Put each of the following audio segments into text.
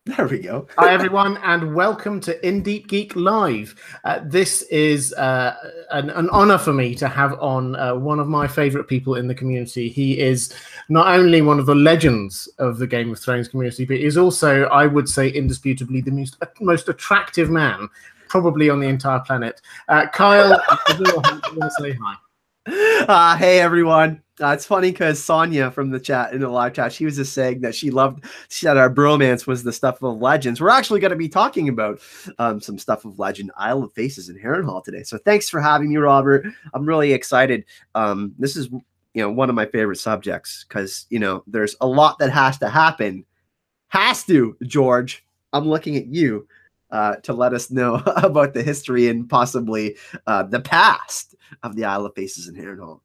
There we go. Hi, everyone, and welcome to Deep Geek Live. This is an honor for me to have on one of my favorite people in the community. He is not only one of the legends of the Game of Thrones community, but is also, I would say, indisputably the most attractive man probably on the entire planet. Kyle, I want to say hi. Hey, everyone. It's funny because Sonia from the chat, in the live chat, she was just saying that she said our bromance was the stuff of legends. We're actually going to be talking about some stuff of legend, Isle of Faces in Harrenhal today. So thanks for having me, Robert. I'm really excited. This is, one of my favorite subjects because, there's a lot that has to happen. Has to, George. I'm looking at you to let us know about the history and possibly the past of the Isle of Faces in Harrenhal.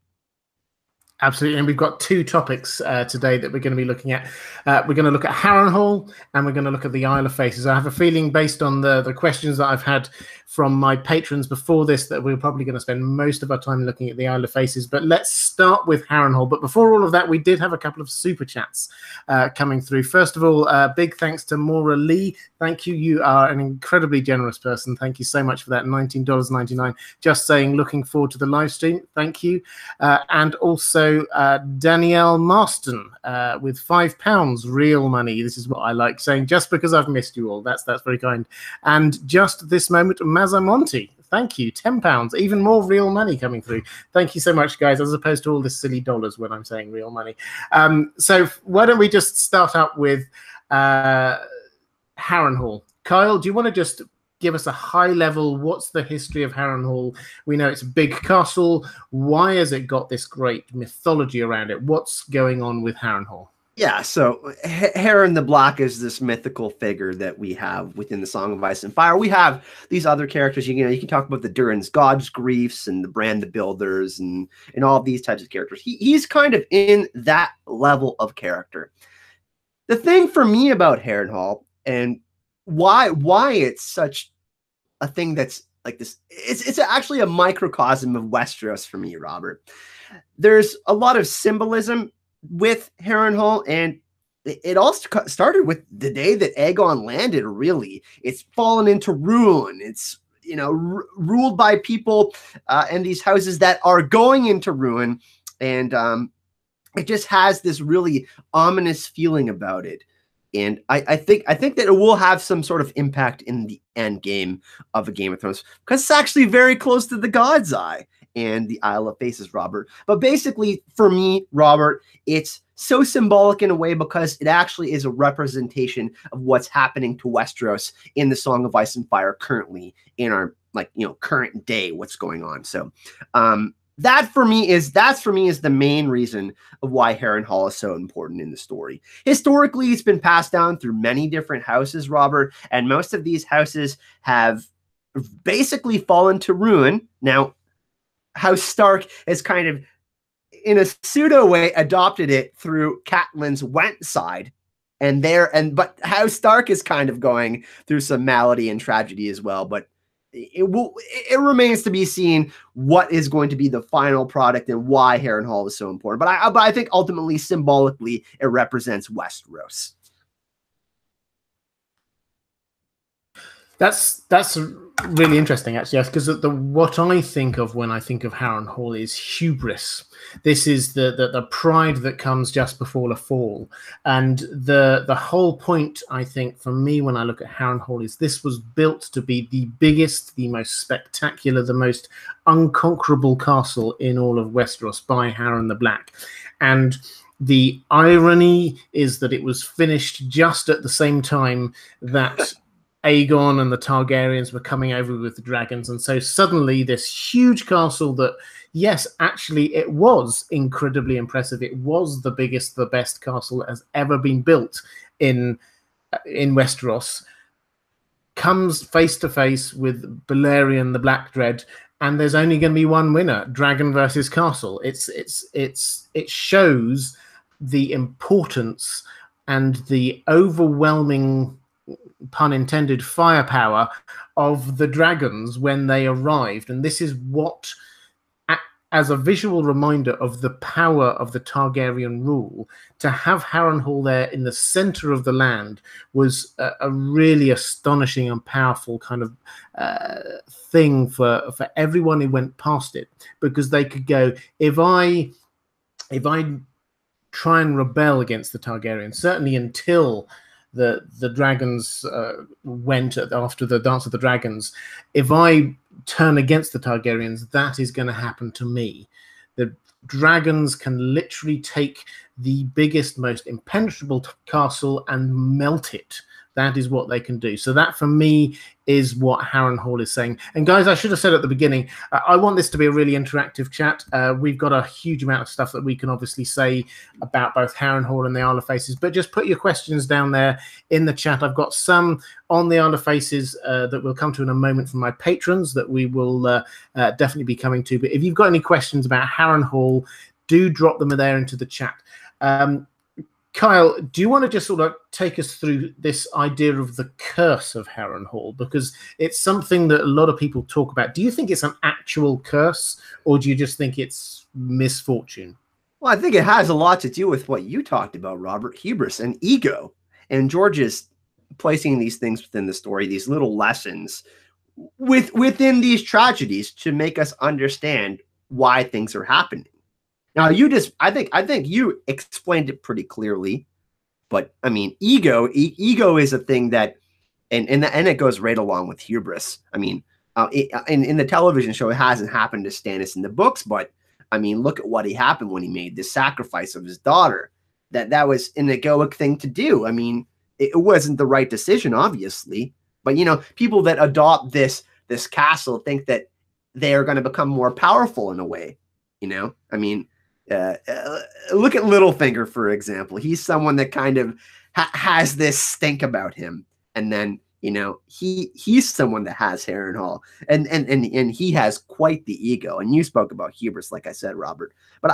Absolutely, and we've got two topics today that we're going to be looking at. We're going to look at Harrenhal, and we're going to look at the Isle of Faces. I have a feeling, based on the questions that I've had from my patrons before this, that we're probably going to spend most of our time looking at the Isle of Faces. But let's start with Harrenhal. But before all of that, we did have a couple of super chats coming through. First of all, big thanks to Maura Lee. Thank you. You are an incredibly generous person. Thank you so much for that. $19.99. Just saying, looking forward to the live stream. Thank you. And also Danielle Marston with £5 real money. This is what I like saying, just because I've missed you all. That's very kind. And just this moment, Mazamonti, thank you, £10, even more real money coming through. Thank you so much, guys, as opposed to all this silly dollars when I'm saying real money. So why don't we just start out with Harrenhal. Kyle, do you want to just give us a high level, what's the history of Harrenhal? We know it's a big castle. Why has it got this great mythology around it? What's going on with Harrenhal? Yeah, so Harren the Black is this mythical figure that we have within the Song of Ice and Fire. We have these other characters, you can talk about the Durin's God's Griefs and the Brand the Builders and all of these types of characters. He's kind of in that level of character. The thing for me about Harrenhal and why it's such a thing that's like this, it's actually a microcosm of Westeros for me, Robert. There's a lot of symbolism with Harrenhal, and it all started with the day that Aegon landed, really. It's fallen into ruin. It's, ruled by people and these houses that are going into ruin, and it just has this really ominous feeling about it. And I think that it will have some sort of impact in the end game of a Game of Thrones, because it's actually very close to the God's Eye and the Isle of Faces, Robert. But basically, for me, Robert, it's so symbolic in a way because it actually is a representation of what's happening to Westeros in the Song of Ice and Fire currently in our current day, what's going on. So that's for me is the main reason of why Harrenhal is so important in the story. Historically, it's been passed down through many different houses, Robert, and most of these houses have basically fallen to ruin. Now, House Stark has kind of, in a pseudo way, adopted it through Catelyn's Went side, but House Stark is kind of going through some malady and tragedy as well. But it remains to be seen what is going to be the final product and why Harrenhal is so important. But I think ultimately, symbolically, it represents Westeros. That's really interesting, actually, yes, because what I think of when I think of Harrenhal is hubris. This is the pride that comes just before a fall, and the whole point, I think, for me when I look at Harrenhal is this was built to be the biggest, the most spectacular, the most unconquerable castle in all of Westeros by Harren the Black, and the irony is that it was finished just at the same time that Aegon and the Targaryens were coming over with the dragons, and so suddenly this huge castle that, yes, actually it was incredibly impressive. It was the biggest, the best castle that has ever been built in Westeros, comes face to face with Balerion the Black Dread, and there's only going to be one winner: dragon versus castle. It shows the importance and the overwhelming, pun intended, firepower of the dragons when they arrived. And this is what as a visual reminder of the power of the Targaryen rule, to have Harrenhal there in the center of the land was a really astonishing and powerful kind of thing for everyone who went past it, because they could go, if I try and rebel against the Targaryens, certainly until the dragons went after the Dance of the Dragons, if I turn against the Targaryens, that is going to happen to me. The dragons can literally take the biggest, most impenetrable castle and melt it. That is what they can do. So that, for me, is what Harrenhal is saying. And guys, I should have said at the beginning, I want this to be a really interactive chat. We've got a huge amount of stuff that we can obviously say about both Harrenhal and the Isle of Faces, but just put your questions down there in the chat. I've got some on the Isle of Faces that we'll come to in a moment from my patrons that we will definitely be coming to. But if you've got any questions about Harrenhal, do drop them there into the chat. Kyle, do you want to just sort of take us through this idea of the curse of Harrenhal? Because it's something that a lot of people talk about. Do you think it's an actual curse, or do you just think it's misfortune? Well, I think it has a lot to do with what you talked about, Robert, hubris and ego. And George is placing these things within the story, these little lessons within these tragedies to make us understand why things are happening. Now, I think you explained it pretty clearly, but I mean, ego is a thing that, and it goes right along with hubris. I mean, in the television show, it hasn't happened to Stannis in the books, but I mean, look at what happened when he made this sacrifice of his daughter. That was an egoic thing to do. I mean, it wasn't the right decision, obviously, but you know, people that adopt this castle think that they are going to become more powerful in a way. You know, I mean. Look at Littlefinger, for example. He's someone that kind of has this stink about him, and then you know he's someone that has Harrenhal, and he has quite the ego. And you spoke about hubris, like I said, Robert. But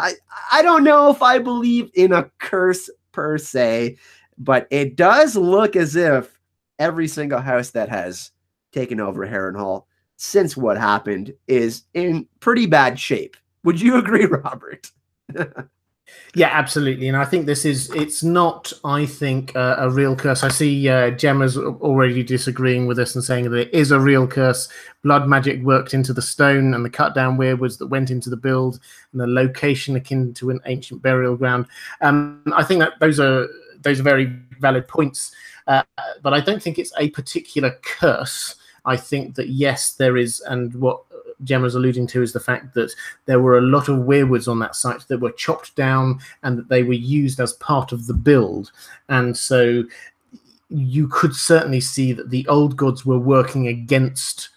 I don't know if I believe in a curse per se, but it does look as if every single house that has taken over Harrenhal since what happened is in pretty bad shape. Would you agree, Robert? Yeah, absolutely. And I think it's not, I think, a real curse. I see Gemma's already disagreeing with us and saying that it is a real curse. Blood magic worked into the stone, and the cut down weirwoods that went into the build, and the location akin to an ancient burial ground. I think that those are very valid points. But I don't think it's a particular curse. I think that, yes, there is, and what Gemma's alluding to is the fact that there were a lot of weirwoods on that site that were chopped down and that they were used as part of the build. And so you could certainly see that the old gods were working against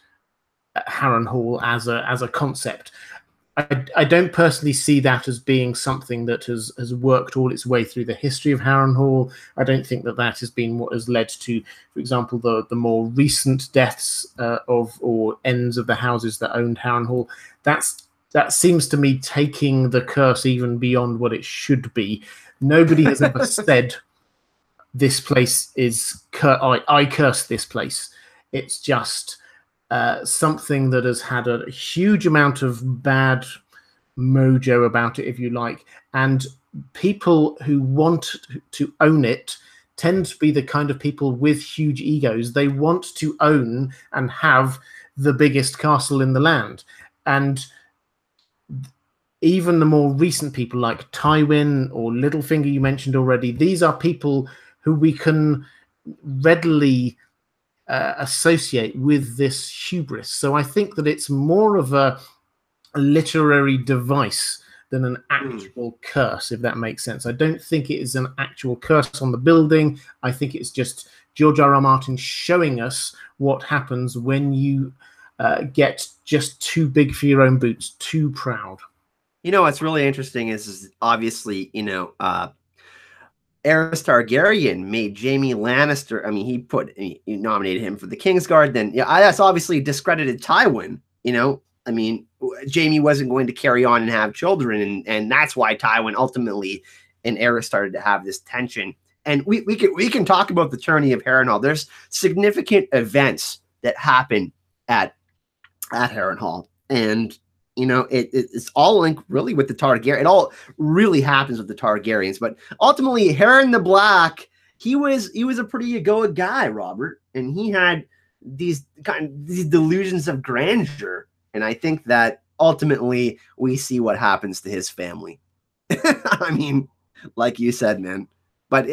Harrenhal as a concept. I don't personally see that as being something that has worked all its way through the history of Harrenhal. I don't think that has been what has led to, for example, the more recent deaths or ends of the houses that owned Harrenhal. That seems to me taking the curse even beyond what it should be. Nobody has ever said this place is I curse this place. It's just something that has had a huge amount of bad mojo about it, if you like, and people who want to own it tend to be the kind of people with huge egos. They want to own and have the biggest castle in the land. And even the more recent people like Tywin or Littlefinger you mentioned already, these are people who we can readily associate with this hubris. So I think that it's more of a literary device than an actual curse, if that makes sense. I don't think it is an actual curse on the building. I think it's just George R.R. Martin showing us what happens when you get just too big for your own boots, too proud. You know, what's really interesting is obviously, you know, Aerys Targaryen made Jaime Lannister. I mean, he nominated him for the Kingsguard. Then, yeah, that's obviously discredited Tywin. You know, I mean, Jaime wasn't going to carry on and have children, and that's why Tywin ultimately and Aerys started to have this tension. And we can talk about the tourney of Harrenhal. There's significant events that happen at Harrenhal, and You know, it's all linked really with the Targaryen. It all really happens with the Targaryens. But ultimately, Harren the Black, he was a pretty egoic guy, Robert, and he had these delusions of grandeur. And I think that ultimately we see what happens to his family. I mean, like you said, man. But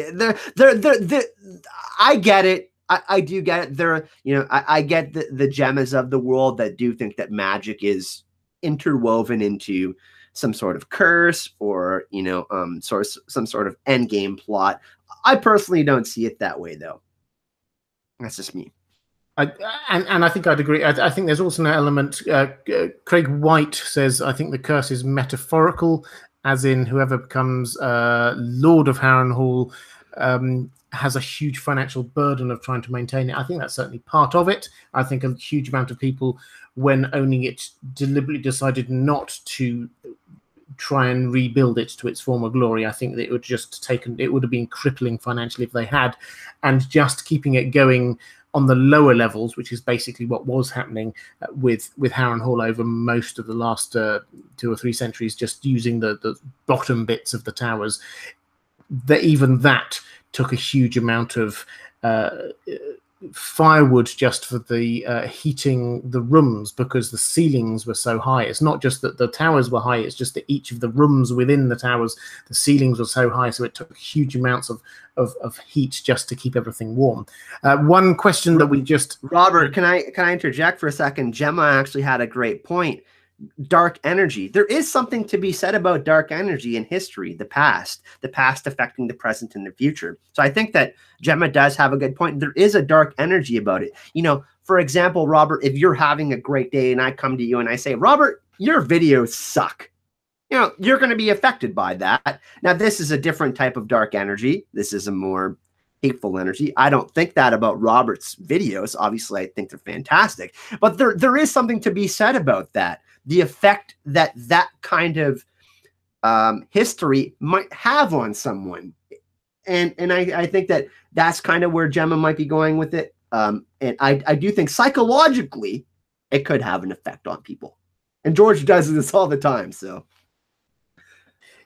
I get it. I do get it. I get the Gemmas of the world that do think that magic is interwoven into some sort of curse or, some sort of end game plot. I personally don't see it that way, though. That's just me. And I think I'd agree. I think there's also an element. Craig White says, I think the curse is metaphorical, as in whoever becomes Lord of Harrenhal has a huge financial burden of trying to maintain it. I think that's certainly part of it. I think a huge amount of people, when owning it, deliberately decided not to try and rebuild it to its former glory. I think that it would have been crippling financially if they had, and just keeping it going on the lower levels, which is basically what was happening with Harrenhal over most of the last 2 or 3 centuries, just using the bottom bits of the towers. Even that took a huge amount of firewood just for the heating the rooms, because the ceilings were so high. It's not just that the towers were high, it's just that each of the rooms within the towers, the ceilings were so high, so it took huge amounts of heat just to keep everything warm. One question that we just... Robert, can I interject for a second? Gemma actually had a great point. Dark energy. There is something to be said about dark energy in history, the past affecting the present and the future. So I think that Gemma does have a good point. There is a dark energy about it. For example, Robert, if you're having a great day and I come to you and I say, Robert, your videos suck, you're going to be affected by that. Now, this is a different type of dark energy. This is a more hateful energy. I don't think that about Robert's videos. Obviously, I think they're fantastic. But there is something to be said about that. The effect that kind of history might have on someone. And I think that's kind of where Gemma might be going with it. And I do think psychologically it could have an effect on people. And George does this all the time, so...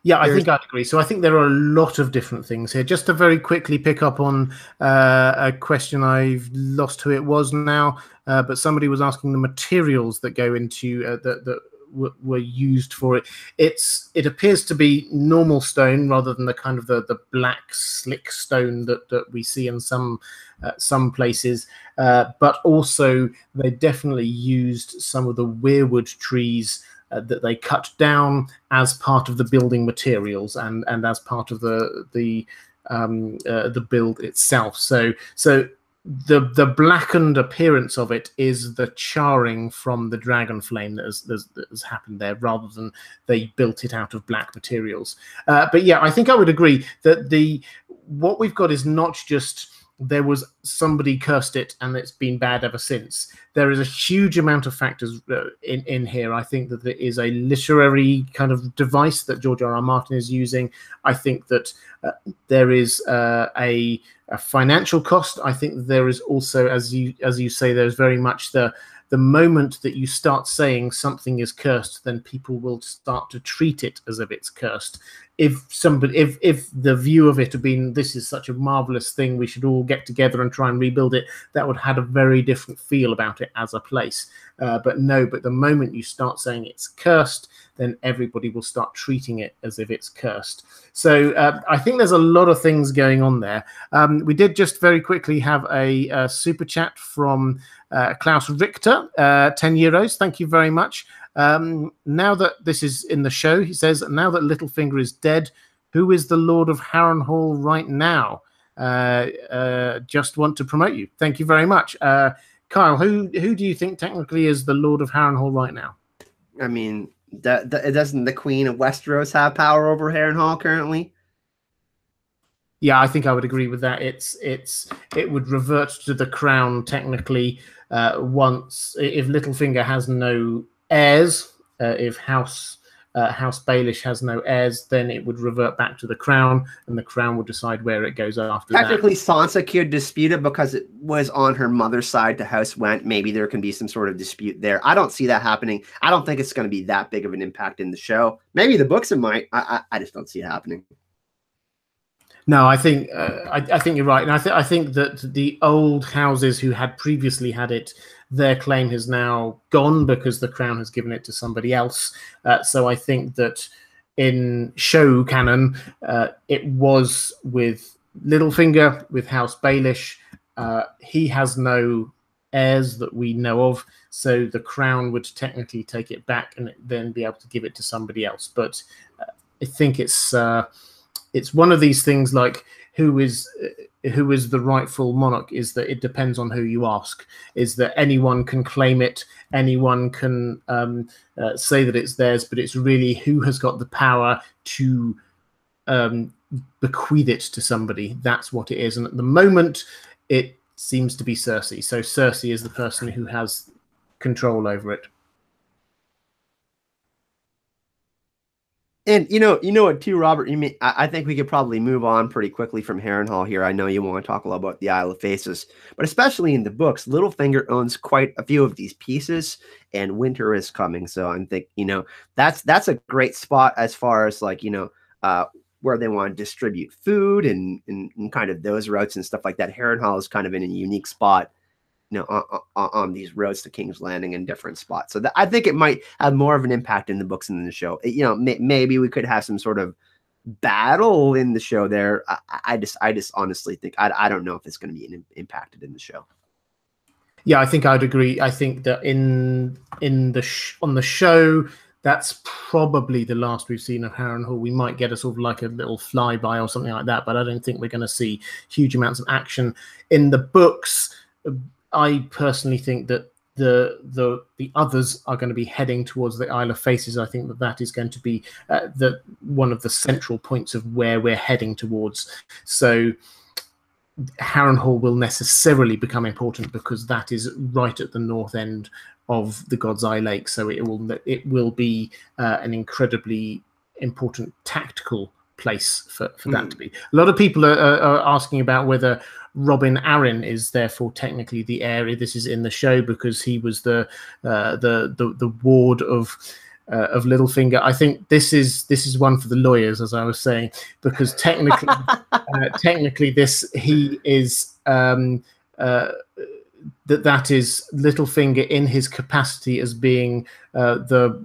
Yeah, I think I'd agree. So I think there are a lot of different things here. Just to very quickly pick up on a question, I've lost who it was now, but somebody was asking the materials that go into that were used for it. It appears to be normal stone rather than the kind of the black slick stone that we see in some places, but also they definitely used some of the weirwood trees that they cut down as part of the building materials and as part of the build itself. So the blackened appearance of it is the charring from the dragon flame that has happened there, rather than they built it out of black materials. But yeah, I think I would agree that what we've got is not just there was somebody cursed it and it's been bad ever since. There is a huge amount of factors in here. I think that there is a literary kind of device that George R.R. Martin is using. I think that there is a financial cost. I think there is also, as you say, there's very much the moment that you start saying something is cursed, then people will start to treat it as if it's cursed. If the view of it had been, this is such a marvelous thing, we should all get together and try and rebuild it, that would have a very different feel about it as a place. But the moment you start saying it's cursed, then everybody will start treating it as if it's cursed. So I think there's a lot of things going on there. We did just very quickly have a super chat from Klaus Richter, 10 euros. Thank you very much. Now that this is in the show, he says, now that Littlefinger is dead, who is the Lord of Harrenhal right now? Just want to promote you. Thank you very much. Kyle, who do you think technically is the Lord of Harrenhal right now? I mean, doesn't the Queen of Westeros have power over Harrenhal currently? Yeah, I think I would agree with that. It would revert to the crown technically once, if Littlefinger has no heirs, if House House Baelish has no heirs, then it would revert back to the crown, and the crown would decide where it goes after Technically, that. Sansa could dispute it because it was on her mother's side to House Went. Maybe there can be some sort of dispute there. I don't see that happening. I don't think it's going to be that big of an impact in the show. Maybe the books it might. I just don't see it happening. No, I think you're right, and I think that the old houses who had previously had it, their claim has now gone because the crown has given it to somebody else. So I think that in show canon, it was with Littlefinger, with House Baelish. He has no heirs that we know of, so the crown would technically take it back and then be able to give it to somebody else. But I think it's one of these things like who is the rightful monarch, is that it depends on who you ask. Is that anyone can claim it, anyone can say that it's theirs, but it's really who has got the power to bequeath it to somebody. That's what it is. And at the moment, it seems to be Cersei. So Cersei is the person who has control over it. And you know what too, Robert? I think we could probably move on pretty quickly from Harrenhal here. I know you want to talk a lot about the Isle of Faces, but especially in the books, Littlefinger owns quite a few of these pieces, and winter is coming. So I'm thinking, that's a great spot as far as like where they want to distribute food and kind of those routes and stuff like that. Harrenhal is kind of in a unique spot, on these roads to King's Landing in different spots. So I think it might have more of an impact in the books than in the show. Maybe we could have some sort of battle in the show there. I just honestly think I don't know if it's going to be impacted in the show. Yeah, I think I'd agree. I think that on the show, that's probably the last we've seen of Harrenhal. We might get a sort of like a little flyby or something like that, but I don't think we're going to see huge amounts of action in the books. I personally think that the others are going to be heading towards the Isle of Faces. I think that is going to be one of the central points of where we're heading towards. So Harrenhal will necessarily become important because that is right at the north end of the God's Eye Lake. So it will be an incredibly important tactical place for that to be. A lot of people are asking about whether Robin Arryn is therefore technically the heir. This is in the show because he was the ward of Littlefinger. I think this is one for the lawyers, as I was saying, because technically he is that is Littlefinger in his capacity as being the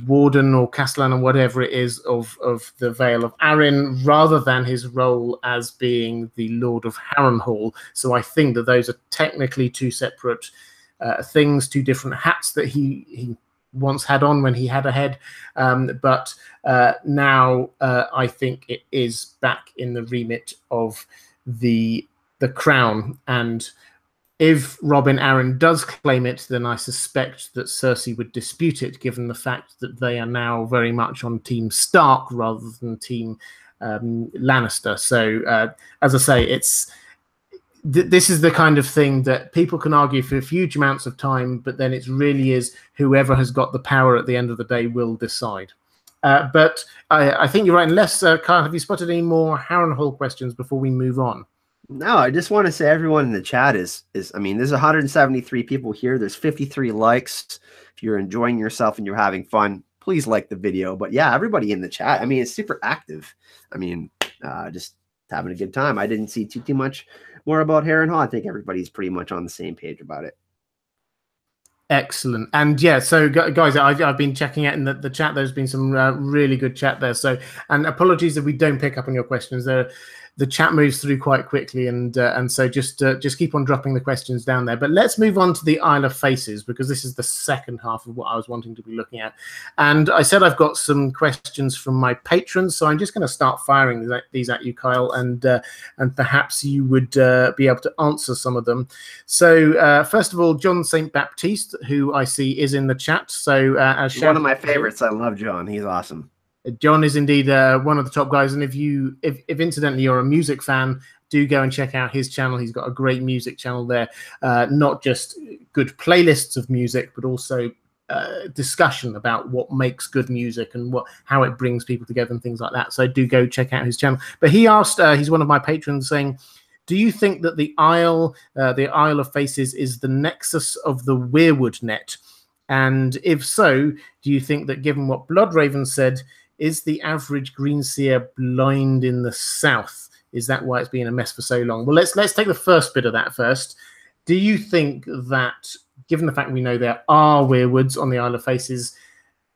warden or castellan or whatever it is of the Vale of Arryn, rather than his role as being the Lord of Harrenhal. So I think that those are technically two separate things, two different hats that he once had on when he had a head. But now I think it is back in the remit of the crown. And if Robin Arryn does claim it, then I suspect that Cersei would dispute it, given the fact that they are now very much on Team Stark rather than Team Lannister. So, as I say, this is the kind of thing that people can argue for huge amounts of time, but then it really is whoever has got the power at the end of the day will decide. But I think you're right. Unless, Kyle, have you spotted any more Harrenhal questions before we move on? No, I just want to say everyone in the chat is there's 173 people here. There's 53 likes. If you're enjoying yourself and you're having fun, please like the video. But yeah, everybody in the chat, it's super active. Just having a good time. I didn't see too much more about Harrenhal. I think everybody's pretty much on the same page about it. Excellent. And yeah, so guys, I've been checking out in the chat. There's been some really good chat there. So, and apologies if we don't pick up on your questions. The chat moves through quite quickly, and so just keep on dropping the questions down there. But let's move on to the Isle of Faces, because this is the second half of what I was wanting to be looking at. And I said I've got some questions from my patrons, so I'm just going to start firing these at you, Kyle, and perhaps you would be able to answer some of them. So first of all, John St. Baptiste, who I see is in the chat. So as one of my favorites. I love John. He's awesome. John is indeed one of the top guys, and if incidentally you're a music fan, do go and check out his channel. He's got a great music channel there, not just good playlists of music, but also discussion about what makes good music and how it brings people together and things like that. So do go check out his channel. But he asked, he's one of my patrons, saying, do you think that the Isle of Faces is the nexus of the Weirwood net? And if so, do you think that, given what Bloodraven said, is the average Greenseer blind in the south? Is that why it's been a mess for so long? Well, let's take the first bit of that first. Do you think that, given the fact we know there are weirwoods on the Isle of Faces,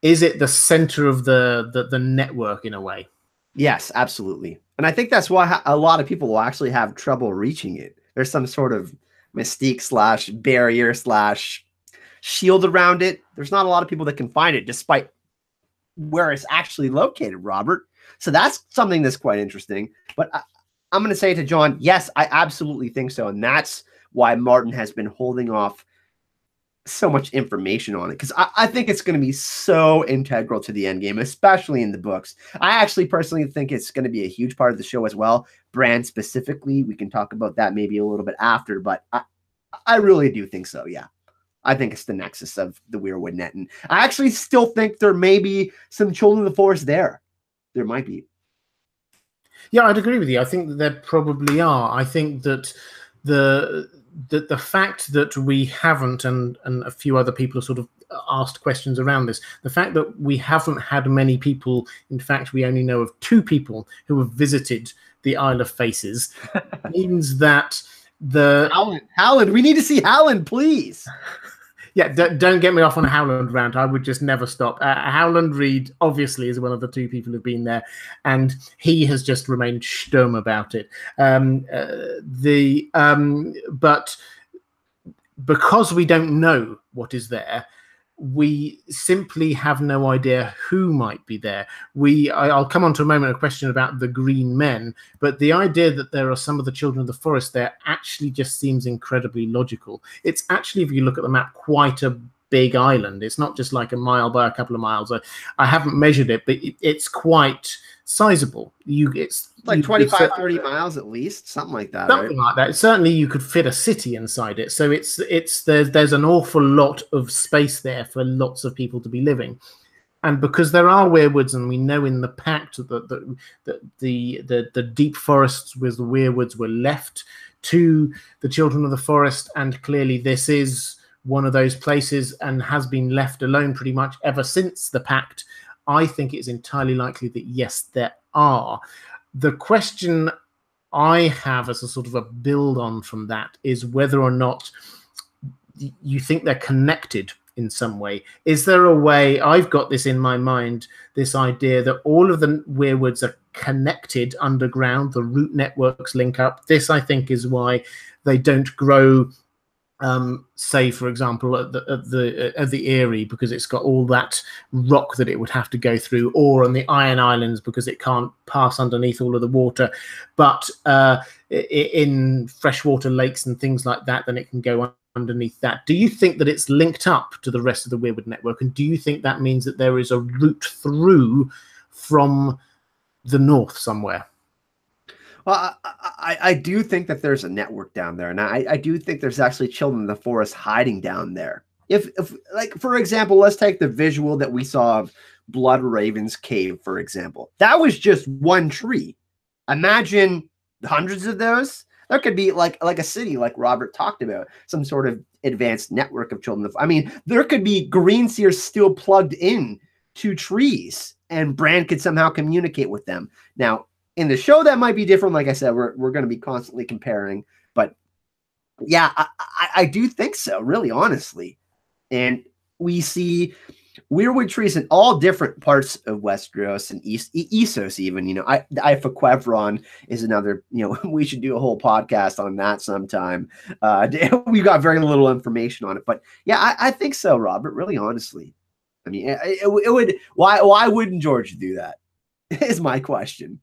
is it the center of the network in a way? Yes, absolutely. And I think that's why a lot of people will actually have trouble reaching it. There's some sort of mystique / barrier / shield around it. There's not a lot of people that can find it, despite where it's actually located, Robert. So that's something that's quite interesting. But I'm going to say to John, yes, I absolutely think so. And that's why Martin has been holding off so much information on it, because I think it's going to be so integral to the end game, especially in the books. I actually personally think it's going to be a huge part of the show as well. Bran specifically, we can talk about that maybe a little bit after, but I really do think so, yeah. I think it's the nexus of the Weirwood net, and I actually still think there may be some Children of the Forest there. There might be. Yeah, I'd agree with you. I think that there probably are. I think that the fact that we haven't, and a few other people have sort of asked questions around this, the fact that we haven't had many people, in fact, we only know of 2 people who have visited the Isle of Faces, means that Howland, we need to see Howland, please. Yeah, don't get me off on a Howland rant. I would just never stop. Howland Reed obviously is one of the 2 people who've been there, and he has just remained stum about it. But because we don't know what is there, we simply have no idea who might be there. I'll come on to a moment, a question about the Green Men, but the idea that there are some of the Children of the Forest there actually just seems incredibly logical. It's actually, if you look at the map, quite a big island. It's not just like a mile by a couple of miles. I haven't measured it, but it's quite sizable. It's like 25, 30 miles at least, something like that. Something like that. Certainly, you could fit a city inside it. So there's an awful lot of space there for lots of people to be living. And because there are weirwoods, and we know in the Pact that the deep forests with the weirwoods were left to the Children of the Forest, and clearly this is one of those places and has been left alone pretty much ever since the Pact, I think it's entirely likely that, yes, there are. The question I have as a sort of a build on from that is whether or not you think they're connected in some way. Is there a way, I've got this in my mind, this idea that all of the weirwoods are connected underground, the root networks link up. This, I think, is why they don't grow, say, for example, at the Eyrie, because it's got all that rock that it would have to go through, or on the Iron Islands because it can't pass underneath all of the water. But in freshwater lakes and things like that, then it can go underneath that. Do you think that it's linked up to the rest of the Weirwood network, and do you think that means that there is a route through from the north somewhere? Well, I do think that there's a network down there, and I do think there's actually Children of the Forest hiding down there. If like, for example, let's take the visual that we saw of Bloodraven's cave, for example. That was just one tree. Imagine hundreds of those. There could be like a city, like Robert talked about, some sort of advanced network of Children of. I mean, there could be Greenseers still plugged in to trees, and Bran could somehow communicate with them. Now, in the show, that might be different. Like I said, we're going to be constantly comparing, but yeah, I do think so, really, honestly. And we see weirwood trees in all different parts of Westeros and Essos even. You know, Ifaquevron is another, you know, we should do a whole podcast on that sometime. We've got very little information on it, but yeah, I think so, Robert, really, honestly. I mean, it would, why wouldn't George do that is my question.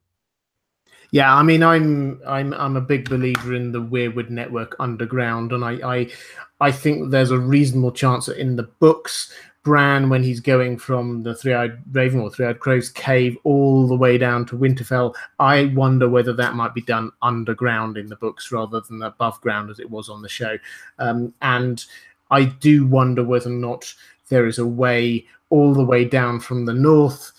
Yeah, I mean, I'm a big believer in the Weirwood network underground, and I think there's a reasonable chance that in the books, Bran, when he's going from the Three-Eyed Raven or Three-Eyed Crow's cave all the way down to Winterfell, I wonder whether that might be done underground in the books rather than above ground as it was on the show. And I do wonder whether or not there is a way all the way down from the north,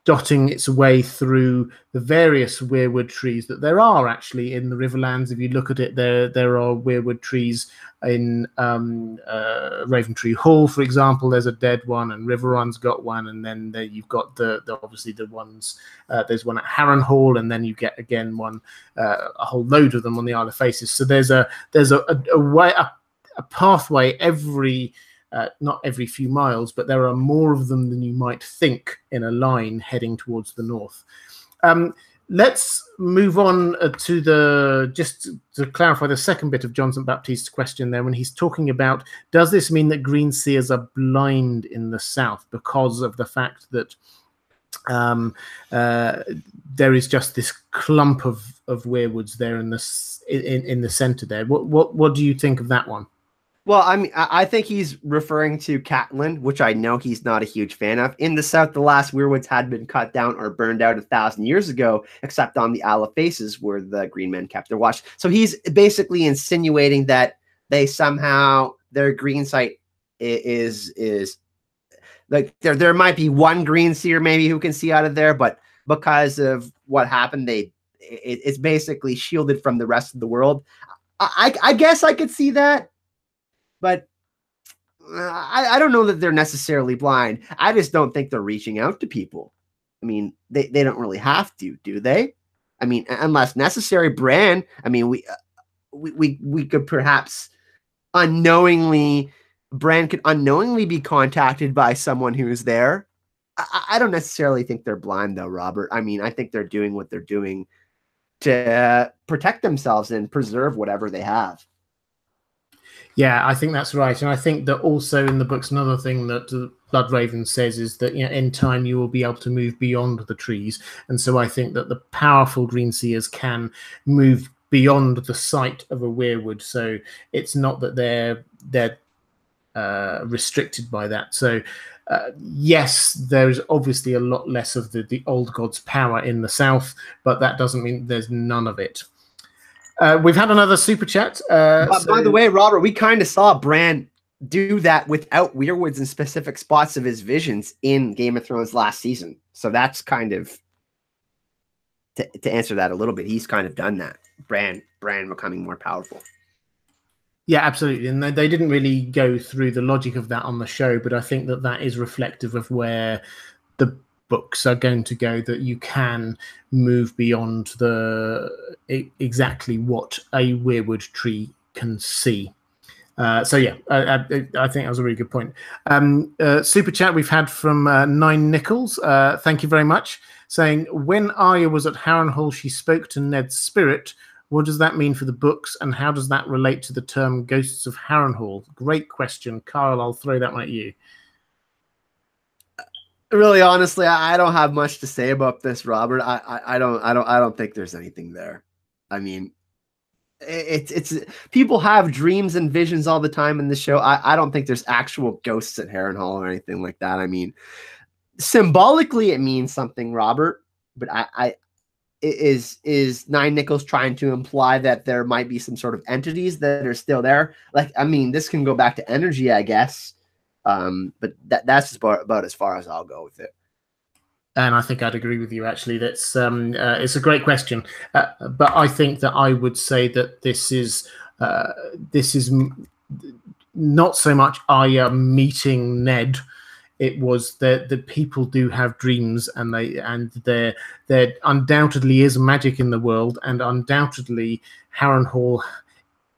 dotting its way through the various weirwood trees that there are actually in the Riverlands. If you look at it, there are weirwood trees in Raventree Hall, for example. There's a dead one, and Riverrun's got one, and then you've got the obviously the ones. There's one at Harrenhal, and then you get again one, a whole load of them on the Isle of Faces. So there's a way, a pathway every. Not every few miles, but there are more of them than you might think in a line heading towards the north. Let's move on to just to clarify the second bit of John St. Baptiste's question there, when he's talking about, does this mean that green seers are blind in the south because of the fact that there is just this clump of weirwoods there in the center there? What do you think of that one? Well, I mean, I think he's referring to Catelyn, which I know he's not a huge fan of. In the south, the last weirwoods had been cut down or burned out 1,000 years ago, except on the Isle of Faces, where the Green Men kept their watch. So he's basically insinuating that they somehow, their green site is like, there might be one green seer maybe who can see out of there, but because of what happened, it's basically shielded from the rest of the world. I guess I could see that. But I don't know that they're necessarily blind. I just don't think they're reaching out to people. I mean, they don't really have to, do they? I mean, unless necessary. Bran, I mean, we could perhaps Bran could unknowingly be contacted by someone who's there. I don't necessarily think they're blind, though, Robert. I mean, I think they're doing what they're doing to protect themselves and preserve whatever they have. Yeah, I think that's right. And I think that also in the books, another thing that Bloodraven says is that, you know, in time you will be able to move beyond the trees. And so I think that the powerful green seers can move beyond the sight of a weirwood. So it's not that they're restricted by that. So yes, there's obviously a lot less of the old god's power in the south, but that doesn't mean there's none of it. We've had another super chat. By the way, Robert, we kind of saw Bran do that without weirwoods in specific spots of his visions in Game of Thrones last season. So that's kind of to answer that a little bit. He's kind of done that. Bran becoming more powerful. Yeah, absolutely. And they didn't really go through the logic of that on the show, but I think that is reflective of where the books are going to go, that you can move beyond exactly what a weirwood tree can see. So yeah, I think that was a really good point. Super chat we've had from 9 Nichols. Thank you very much. Saying, when Arya was at Harrenhal, she spoke to Ned's spirit. What does that mean for the books, and how does that relate to the term Ghosts of Harrenhal? Great question, Kyle. I'll throw that one at you. Really, honestly, I don't have much to say about this, Robert. I don't think there's anything there. I mean, it's people have dreams and visions all the time in the show. I don't think there's actual ghosts at Harrenhal or anything like that. I mean, symbolically it means something, Robert. But is 9 Nichols trying to imply that there might be some sort of entities that are still there? Like, I mean, this can go back to energy, I guess. But that's about as far as I'll go with it. And I think I'd agree with you, actually. That's it's a great question, but I think that I would say that this is not so much Arya meeting Ned. It was that the people do have dreams, and there undoubtedly is magic in the world, and undoubtedly Harrenhal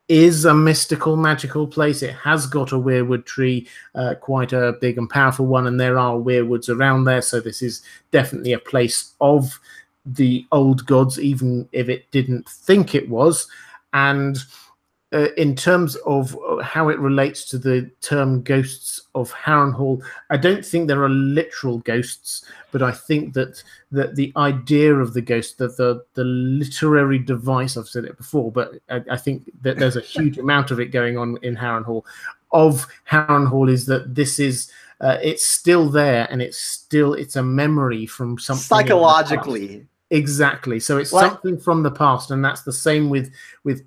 is a mystical, magical place. It has got a weirwood tree, quite a big and powerful one, and there are weirwoods around there. So this is definitely a place of the old gods, even if it didn't think it was. And in terms of how it relates to the term Ghosts of Harrenhal, I don't think there are literal ghosts, but I think that the idea of the ghost, that the literary device, I've said it before, but I think that there's a huge amount of it going on in Harrenhal, is that this is it's still there, and it's a memory from something psychologically. Exactly. So it's something from the past, and that's the same with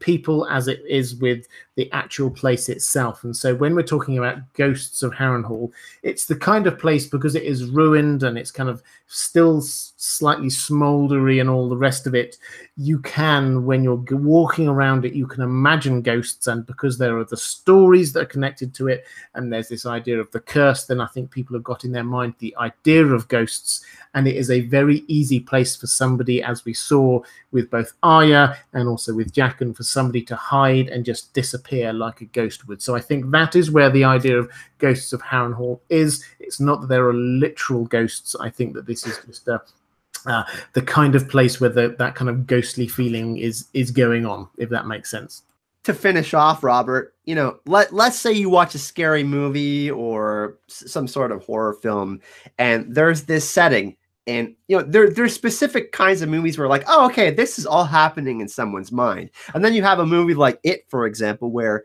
people as it is with the actual place itself. And so when we're talking about Ghosts of Harrenhal, it's the kind of place, because it is ruined and it's kind of still slightly smoldery and all the rest of it, you can, when you're walking around it, you can imagine ghosts. And because there are the stories that are connected to it, and there's this idea of the curse, then I think people have got in their mind the idea of ghosts. And it is a very easy place for somebody, as we saw with both Arya and also with Jaqen, for somebody to hide and just disappear like a ghost would. So I think that is where the idea of Ghosts of Harrenhal is. It's not that there are literal ghosts. I think that this is just the kind of place where that kind of ghostly feeling is going on, if that makes sense. To finish off, Robert, let's say you watch a scary movie or some sort of horror film, and there's this setting. And, there's specific kinds of movies where like, oh, okay, this is all happening in someone's mind. And then you have a movie like It, for example, where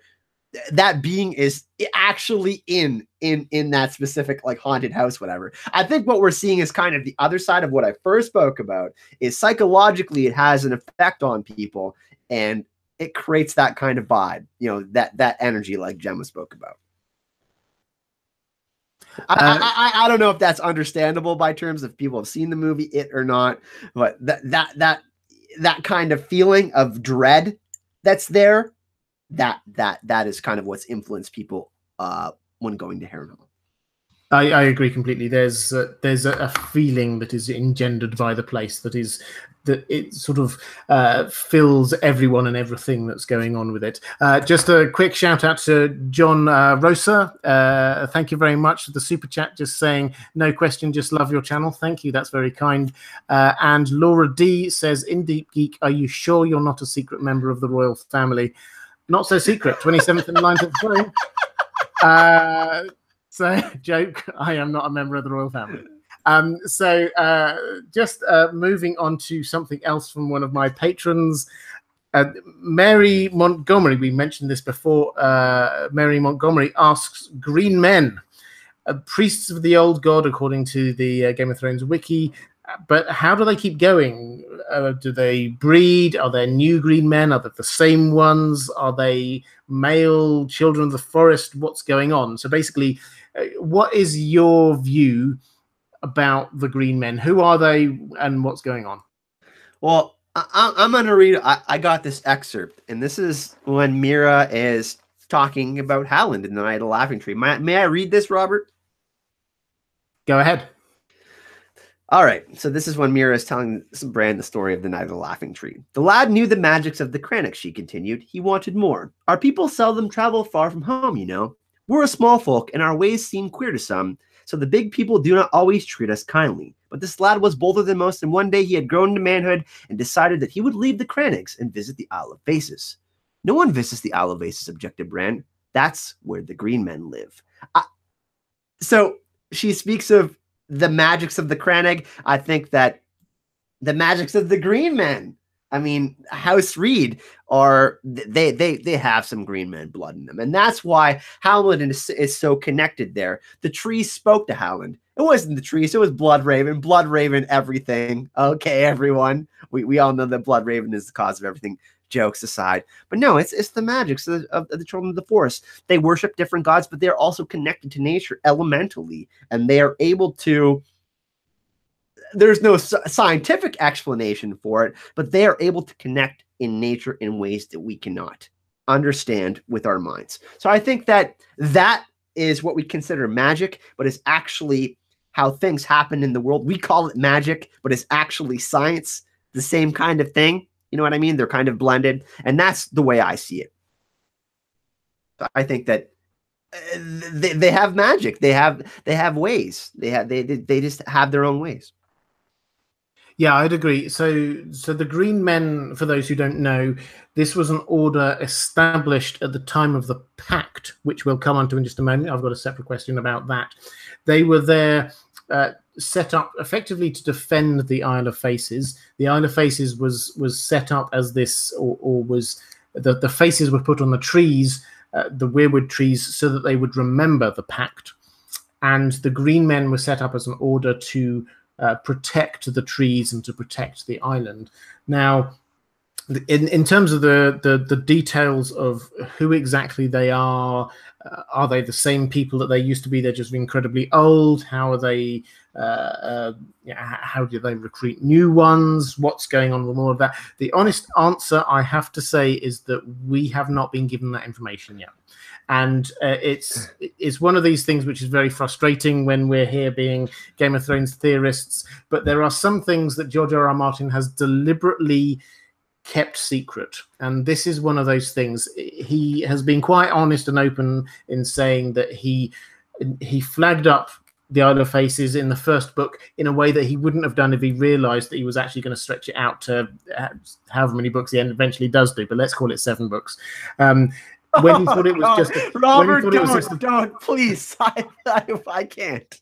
that being is actually in that specific like haunted house, whatever. I think what we're seeing is kind of the other side of what I first spoke about, is psychologically it has an effect on people, and it creates that kind of vibe, that energy like Gemma spoke about. I don't know if that's understandable by terms of people have seen the movie It or not, but that kind of feeling of dread that's there, that is kind of what's influenced people when going to Harrenhal. I agree completely. There's a feeling that is engendered by the place that it sort of fills everyone and everything that's going on with it. Just a quick shout out to John Rosa. Thank you very much for the super chat, just saying, no question, just love your channel. Thank you, that's very kind. And Laura D says, in Deep Geek, are you sure you're not a secret member of the royal family? Not so secret, 27th in line to the throne. So, joke, I am not a member of the royal family. Just moving on to something else from one of my patrons, Mary Montgomery. We mentioned this before. Mary Montgomery asks, green men, priests of the old god, according to the Game of Thrones wiki, but how do they keep going? Do they breed? Are there new green men? Are they the same ones? Are they male children of the forest? What's going on? So basically, what is your view about the green men? Who are they and what's going on? Well, I'm going to read. I got this excerpt, and this is when Mira is talking about Howland in the Night of the Laughing Tree. May I read this, Robert? Go ahead. All right, so this is when Mira is telling Bran the story of the Night of the Laughing Tree. The lad knew the magics of the Cranach, she continued. He wanted more. Our people seldom travel far from home, We're a small folk, and our ways seem queer to some, so the big people do not always treat us kindly. But this lad was bolder than most, and one day he had grown to manhood and decided that he would leave the Cranachs and visit the Isle of Faces. No one visits the Isle of Faces, objected Bran. That's where the green men live. So she speaks of the magics of the Cranach. I think that the magics of the green men, I mean, House Reed they have some green men blood in them. And that's why Howland is so connected there. The trees spoke to Howland. It wasn't the trees, it was Bloodraven, everything. Okay, everyone. We all know that Bloodraven is the cause of everything, jokes aside. But no, it's the magics of the children of the forest. They worship different gods, but they're also connected to nature elementally. And they are able to, there's no scientific explanation for it, but they are able to connect in nature in ways that we cannot understand with our minds. So I think that is what we consider magic, but it's actually how things happen in the world. We call it magic, but it's actually science, the same kind of thing. You know what I mean? They're kind of blended, and that's the way I see it. I think that they have magic. They have ways. They just have their own ways. Yeah, I'd agree. So the Green Men, for those who don't know, this was an order established at the time of the Pact, which we'll come on to in just a moment. I've got a separate question about that. They were there set up effectively to defend the Isle of Faces. The Isle of Faces was set up as this, or was the faces were put on the trees, the weirwood trees, so that they would remember the Pact. And the Green Men were set up as an order to protect the trees and to protect the island. Now, in terms of the details of who exactly they are they the same people that they used to be? They're just incredibly old. How are they? How do they recruit new ones? What's going on with all of that? The honest answer, I have to say, is that we have not been given that information yet. And it's one of these things which is very frustrating when we're here being Game of Thrones theorists. But there are some things that George R.R. Martin has deliberately kept secret, and this is one of those things. He has been quite honest and open in saying that he flagged up the Isle of Faces in the first book in a way that he wouldn't have done if he realized that he was actually going to stretch it out to however many books he eventually does do, but let's call it 7 books. When he thought it was just Robert, don't please. I can't.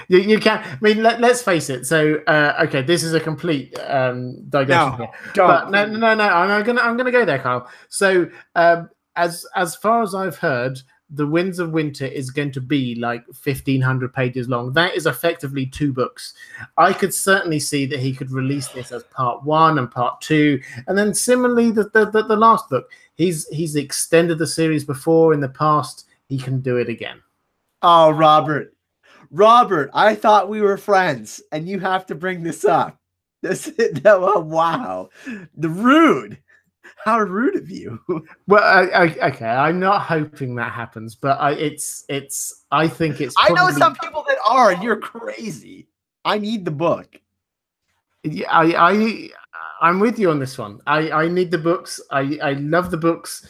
You can't. I mean, let's face it. So, okay, this is a complete digression here. Don't. But no. I'm gonna go there, Kyle. So, as far as I've heard, The Winds of Winter is going to be like 1,500 pages long. That is effectively 2 books. I could certainly see that he could release this as part 1 and part 2, and then similarly the last book. He's extended the series before in the past. He can do it again. Oh, Robert, I thought we were friends, and you have to bring this up. Wow, how rude of you. Well, okay, I'm not hoping that happens, but I think it's. I know some people that are, and you're crazy. I need the book. Yeah, I'm with you on this one. I need the books. I love the books.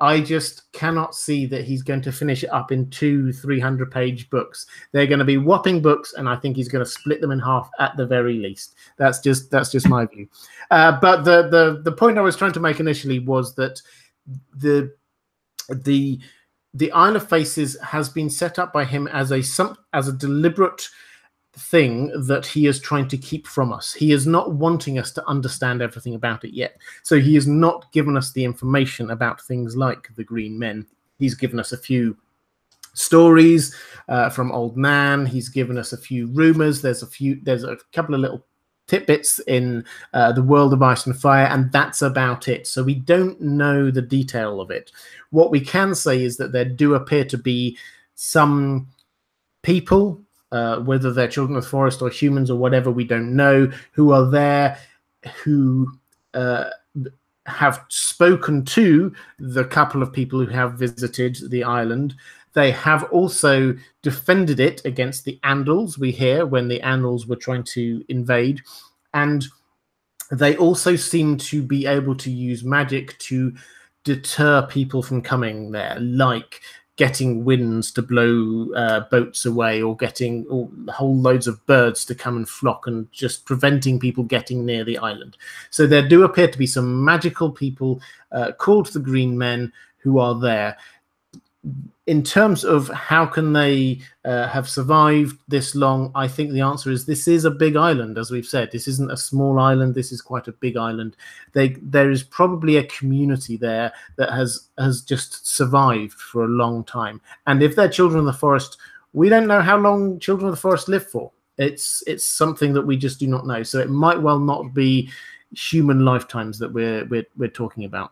I just cannot see that he's going to finish it up in 200-300 page books. They're going to be whopping books, and I think he's going to split them in half at the very least. That's just my view. But the point I was trying to make initially was that the Isle of Faces has been set up by him as a deliberate thing that he is trying to keep from us. He is not wanting us to understand everything about it yet. So he has not given us the information about things like the Green Men. He's given us a few stories from Old Man. He's given us a few rumors. There's a couple of little tidbits in the World of Ice and Fire, and that's about it. So we don't know the detail of it. What we can say is that there do appear to be some people, whether they're children of the forest or humans or whatever, we don't know, who are there, who have spoken to the couple of people who have visited the island. They have also defended it against the Andals, we hear, when the Andals were trying to invade. And they also seem to be able to use magic to deter people from coming there, like getting winds to blow boats away, or getting whole loads of birds to come and flock, and just preventing people getting near the island. So there do appear to be some magical people called the Green Men who are there. In terms of how can they have survived this long, I think the answer is this is a big island, as we've said. This isn't a small island. This is quite a big island. There is probably a community there that has just survived for a long time. And if they're children of the forest, we don't know how long children of the forest live for. It's something that we just do not know. So it might well not be human lifetimes that we're talking about.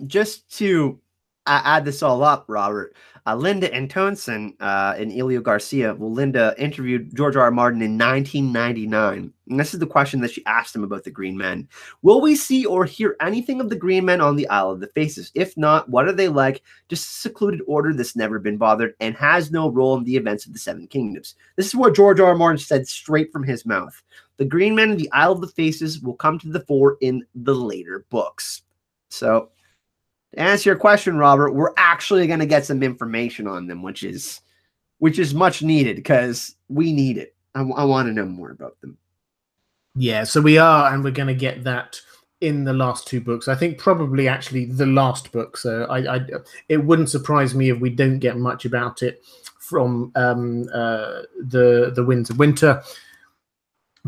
Just to add this all up, Robert, Linda Antonsen and Elio Garcia. Well, Linda interviewed George R.R. Martin in 1999. And this is the question that she asked him about the Green Men. Will we see or hear anything of the Green Men on the Isle of the Faces? If not, what are they like? Just a secluded order that's never been bothered and has no role in the events of the Seven Kingdoms. This is what George R.R. Martin said straight from his mouth. The Green Men and the Isle of the Faces will come to the fore in the later books. So, to answer your question, Robert, we're actually going to get some information on them, which is much needed because we need it. I want to know more about them. Yeah, so we are, and we're going to get that in the last 2 books. I think probably actually the last book. So it wouldn't surprise me if we don't get much about it from the Winds of Winter,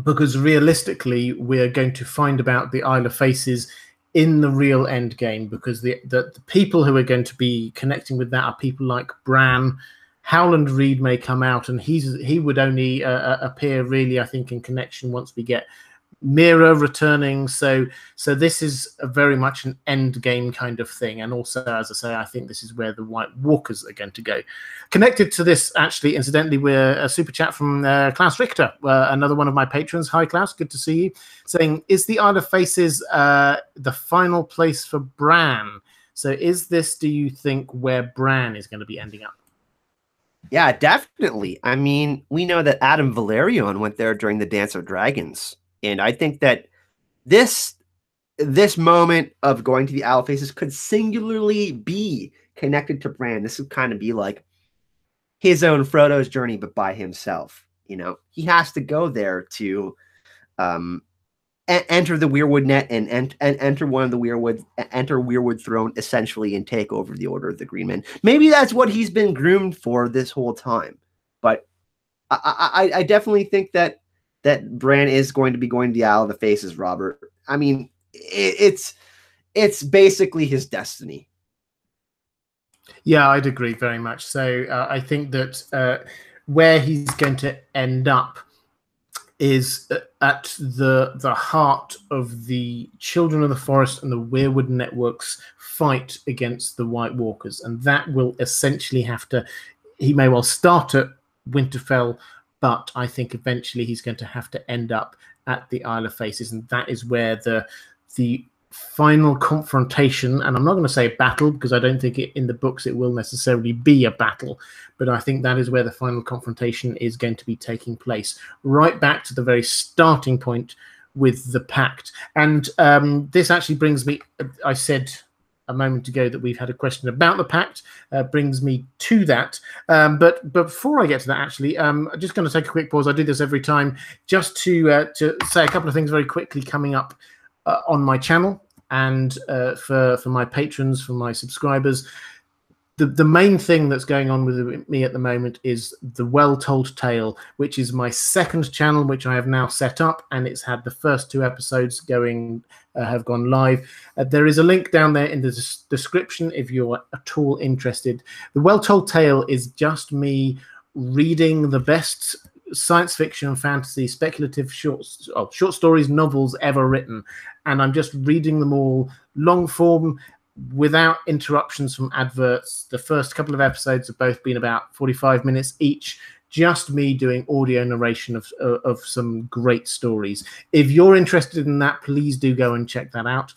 because realistically, we're going to find about the Isle of Faces in the real end game, because the people who are going to be connecting with that are people like Bran, Howland Reed may come out, and he would only appear really, I think, in connection once we get Mira returning. So this is very much an end game kind of thing. And also, as I say, I think this is where the White Walkers are going to go. Connected to this, actually, incidentally, we're a super chat from Klaus Richter, another one of my patrons. Hi, Klaus, good to see you. Saying, is the Isle of Faces the final place for Bran? So is this, do you think, where Bran is going to be ending up? Yeah, definitely. I mean, we know that Adam Valerion went there during the Dance of Dragons. And I think that this moment of going to the Isle of Faces could singularly be connected to Bran. This would kind of be like his own Frodo's journey, but by himself. You know, he has to go there to enter the Weirwood net and enter one of the enter Weirwood throne essentially and take over the Order of the Green Men. Maybe that's what he's been groomed for this whole time. But I definitely think that Bran is going to be going to the Isle of the Faces, Robert. I mean, it's basically his destiny. Yeah, I'd agree very much. So I think that where he's going to end up is at the heart of the Children of the Forest and the Weirwood Network's fight against the White Walkers. And that will essentially have to, he may well start at Winterfell, but I think eventually he's going to have to end up at the Isle of Faces, and that is where the final confrontation, and I'm not going to say battle because I don't think in the books it will necessarily be a battle, but I think that is where the final confrontation is going to be taking place, right back to the very starting point with the Pact. And this actually brings me, I said a moment ago that we've had a question about the Pact, brings me to that. But before I get to that, actually, I'm just going to take a quick pause. I do this every time just to say a couple of things very quickly coming up on my channel and for my patrons, for my subscribers. The main thing that's going on with me at the moment is the Well Told Tale, which is my second channel, which I have now set up, and it's had the first 2 episodes going, have gone live. There is a link down there in the description if you're at all interested. The Well Told Tale is just me reading the best science fiction, fantasy, speculative short stories, novels ever written, and I'm just reading them all long form, without interruptions from adverts. The first couple of episodes have both been about 45 minutes each, just me doing audio narration of some great stories. If you're interested in that, please do go and check that out.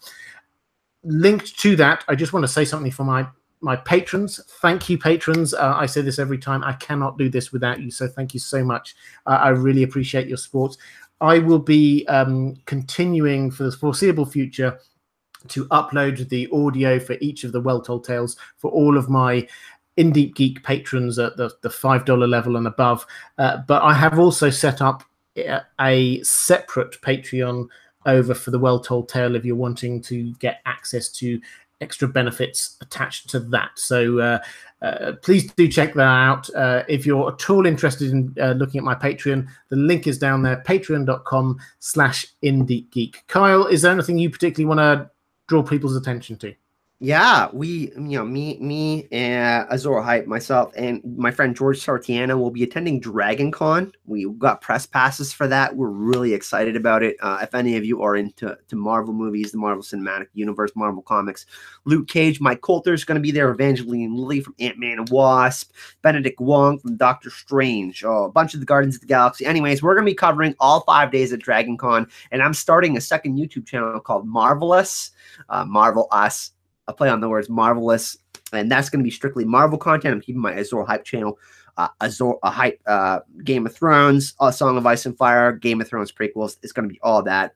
Linked to that, I just want to say something for my patrons. Thank you, patrons. I say this every time. I cannot do this without you, so thank you so much. I really appreciate your support. I will be continuing for the foreseeable future to upload the audio for each of the Well Told Tales for all of my Deep Geek patrons at the $5 level and above. But I have also set up a separate Patreon over for the Well Told Tale if you're wanting to get access to extra benefits attached to that. So please do check that out. If you're at all interested in looking at my Patreon, the link is down there, patreon.com/InDeepGeek. Kyle, is there anything you particularly want to draw people's attention to? Yeah, me and Azor Ahype, myself, and my friend George Sartiana will be attending Dragon Con. We got press passes for that. We're really excited about it. If any of you are into Marvel movies, the Marvel Cinematic Universe, Marvel Comics, Luke Cage, Mike Coulter is going to be there, Evangeline Lilly from Ant-Man and Wasp, Benedict Wong from Doctor Strange, a bunch of the Guardians of the Galaxy. Anyways, we're going to be covering all 5 days at Dragon Con, and I'm starting a second YouTube channel called Marvelous, Marvel Us. A play on the words Marvelous, and that's going to be strictly Marvel content. I'm keeping my Azor Ahype channel, Azor Ahype, Game of Thrones, Song of Ice and Fire, Game of Thrones prequels. It's going to be all that.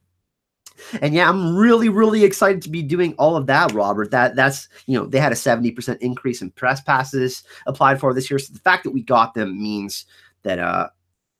And yeah, I'm really, really excited to be doing all of that, Robert. That's, they had a 70% increase in press passes applied for this year. So the fact that we got them means that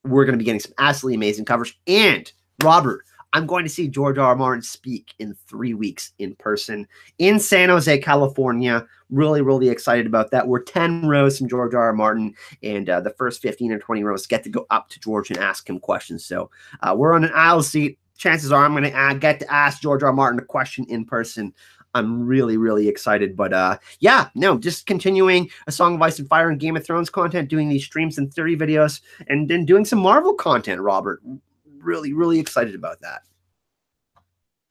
we're going to be getting some absolutely amazing coverage. And Robert, I'm going to see George R. R. Martin speak in 3 weeks in person in San Jose, California. Really, really excited about that. We're 10 rows from George R. R. Martin, and the first 15 or 20 rows get to go up to George and ask him questions. So we're on an aisle seat. Chances are I'm going to get to ask George R. R. Martin a question in person. I'm really, really excited. But yeah, no, just continuing A Song of Ice and Fire and Game of Thrones content, doing these streams and theory videos, and then doing some Marvel content, Robert. Really, really excited about that.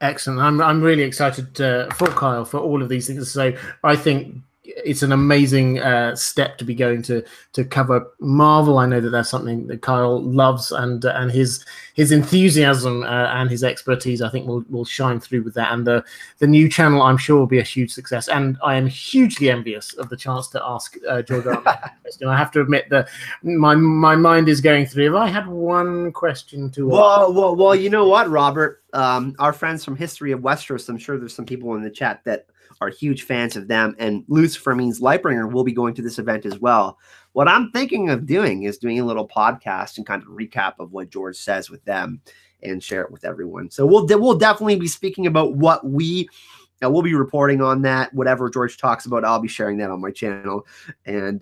Excellent. I'm really excited for Kyle for all of these things. So I think it's an amazing step to be going to cover Marvel. I know that that's something that Kyle loves, and his enthusiasm and his expertise, I think, will shine through with that. And the new channel, I'm sure, will be a huge success. And I am hugely envious of the chance to ask George R. R. question. I have to admit that my mind is going through. If I had one question to well, you know what, Robert? Our friends from History of Westeros, I'm sure there's some people in the chat that are huge fans of them, and Lucifer Means Lightbringer will be going to this event as well. What I'm thinking of doing is doing a little podcast and kind of recap of what George says with them and share it with everyone. So we'll definitely be speaking about what we'll be reporting on that. Whatever George talks about, I'll be sharing that on my channel, and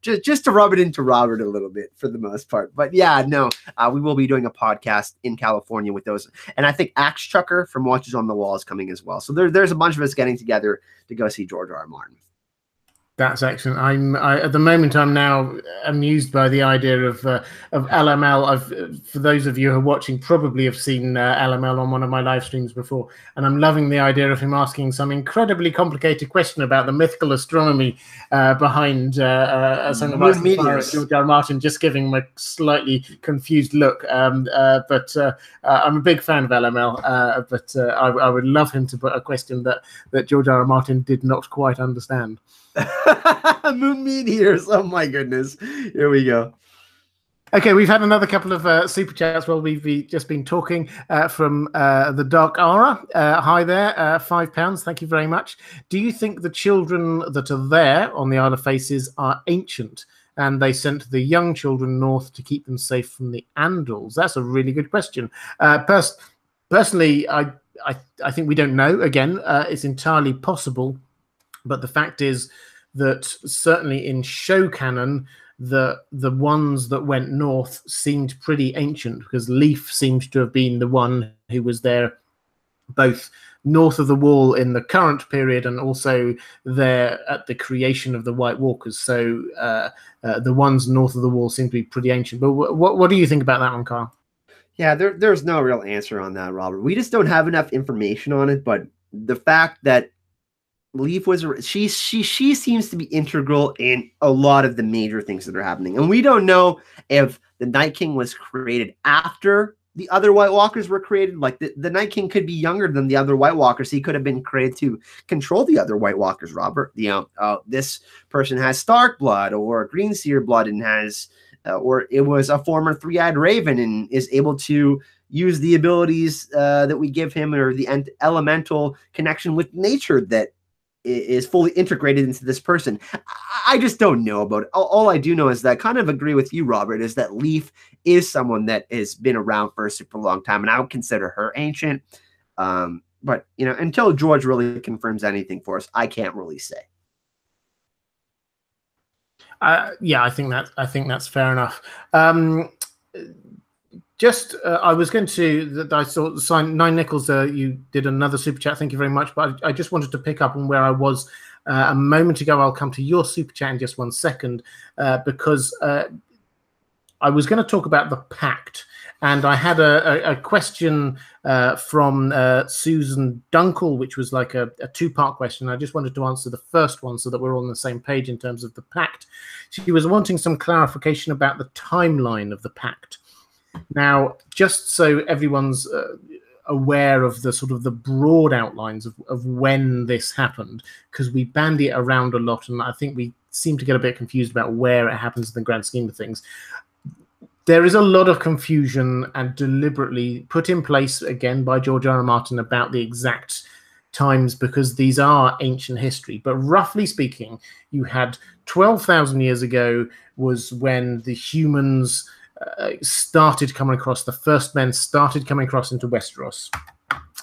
just to rub it into Robert a little bit for the most part. But yeah, no, we will be doing a podcast in California with those, and I think Axe Chucker from Watches on the Wall is coming as well. So there's a bunch of us getting together to go see George R. R. Martin. That's excellent. At the moment, I'm now amused by the idea of LML. For those of you who are watching, probably have seen LML on one of my live streams before, and I'm loving the idea of him asking some incredibly complicated question about the mythical astronomy behind A Song of Ice and Fire, George R. R. Martin, just giving him a slightly confused look. But I'm a big fan of LML, but I would love him to put a question that George R. R. Martin did not quite understand. Moon meteors. Oh my goodness. Here we go. Okay, we've had another couple of super chats while we've just been talking from the Dark Aura. Hi there, £5. Thank you very much. Do you think the children that are there on the Isle of Faces are ancient, and they sent the young children north to keep them safe from the Andals? That's a really good question. Personally, I think we don't know. Again, it's entirely possible. But the fact is that certainly in show canon, the ones that went north seemed pretty ancient, because Leaf seems to have been the one who was there both north of the Wall in the current period and also there at the creation of the White Walkers. So the ones north of the Wall seem to be pretty ancient. But what do you think about that one, Carl? Yeah, there's no real answer on that, Robert. We just don't have enough information on it. But the fact that Leaf was she seems to be integral in a lot of the major things that are happening, and we don't know if the Night King was created after the other White Walkers were created. Like the Night King could be younger than the other White Walkers. He could have been created to control the other White Walkers. Robert, this person has Stark blood or Greenseer blood and has, or it was a former three-eyed Raven and is able to use the abilities that we give him, or the elemental connection with nature that is fully integrated into this person. I just don't know about it. All I do know is that I kind of agree with you, Robert, is that Leaf is someone that has been around for a super long time, and I would consider her ancient. But until George really confirms anything for us, I can't really say. Yeah, I think that's fair enough. I was going to, I saw sign 9 Nickels, you did another super chat. Thank you very much. But I just wanted to pick up on where I was a moment ago. I'll come to your super chat in just 1 second, because I was going to talk about the Pact. And I had a question from Susan Dunkel, which was like a 2-part question. I just wanted to answer the first one so that we're all on the same page in terms of the Pact. She was wanting some clarification about the timeline of the Pact. Now, just so everyone's aware of the sort of the broad outlines of when this happened, because we bandy it around a lot, and I think we seem to get a bit confused about where it happens in the grand scheme of things. There is a lot of confusion and deliberately put in place, again, by George R. R. Martin about the exact times, because these are ancient history. But roughly speaking, you had 12,000 years ago was when the humans started coming across, the first men started coming across into Westeros.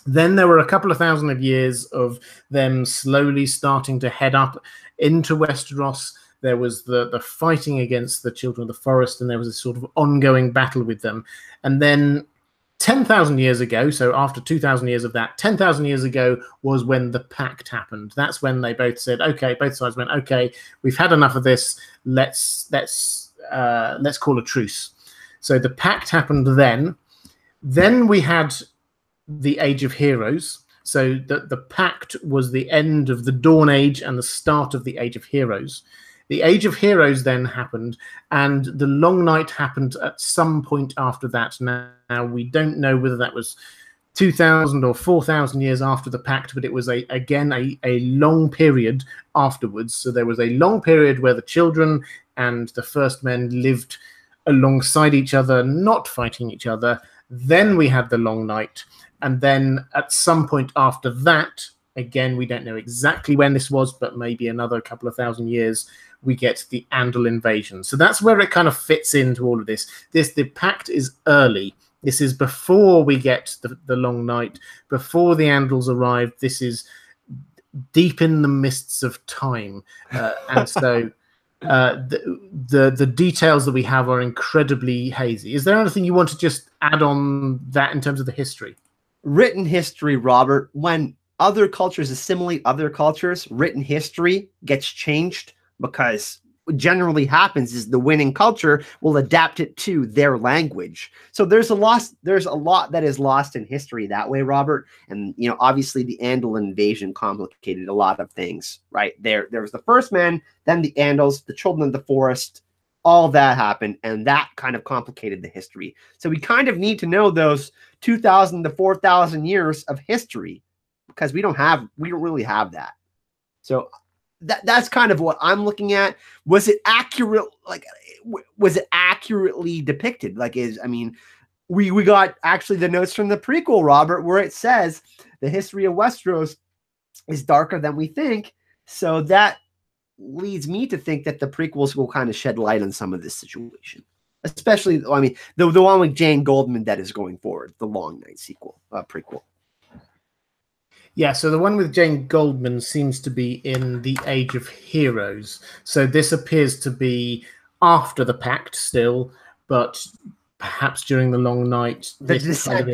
Then there were a couple of thousand of years of them slowly starting to head up into Westeros. There was the fighting against the Children of the Forest, and there was a sort of ongoing battle with them. And then 10,000 years ago, so after 2,000 years of that, 10,000 years ago was when the pact happened. That's when they both said, okay, both sides went, okay, we've had enough of this. Let's call a truce. So the pact happened then. Then we had the Age of Heroes. So the pact was the end of the Dawn Age and the start of the Age of Heroes. The Age of Heroes then happened, and the Long Night happened at some point after that. Now we don't know whether that was 2,000 or 4,000 years after the pact, but it was again a long period afterwards. So there was a long period where the children and the first men lived alongside each other, not fighting each other. Then we had the Long Night, and then at some point after that, again, we don't know exactly when this was, but maybe another couple of thousand years, we get the Andal invasion. So that's where it kind of fits into all of this. The pact is early. This is before we get the Long Night, before the Andals arrive. This is deep in the mists of time. And so the details that we have are incredibly hazy. Is there anything you want to just add on that in terms of the history? Written history, Robert, when other cultures assimilate other cultures, written history gets changed, because what generally happens is the winning culture will adapt it to their language. So there's a lot that is lost in history that way, Robert. And obviously the Andal invasion complicated a lot of things, right? There was the first men, then the Andals, the children of the forest, all that happened, and that kind of complicated the history. So we kind of need to know those 2,000 to 4,000 years of history, because we don't really have that. So that's kind of what I'm looking at. Was it accurate? Was it accurately depicted? We got actually the notes from the prequel, Robert, where it says the history of Westeros is darker than we think. So that leads me to think that the prequels will kind of shed light on some of this situation, especially, the one with Jane Goldman that is going forward, the Long Night prequel. Yeah, so the one with Jane Goldman seems to be in the Age of Heroes. So this appears to be after the pact still, but perhaps during the Long Night. The descent.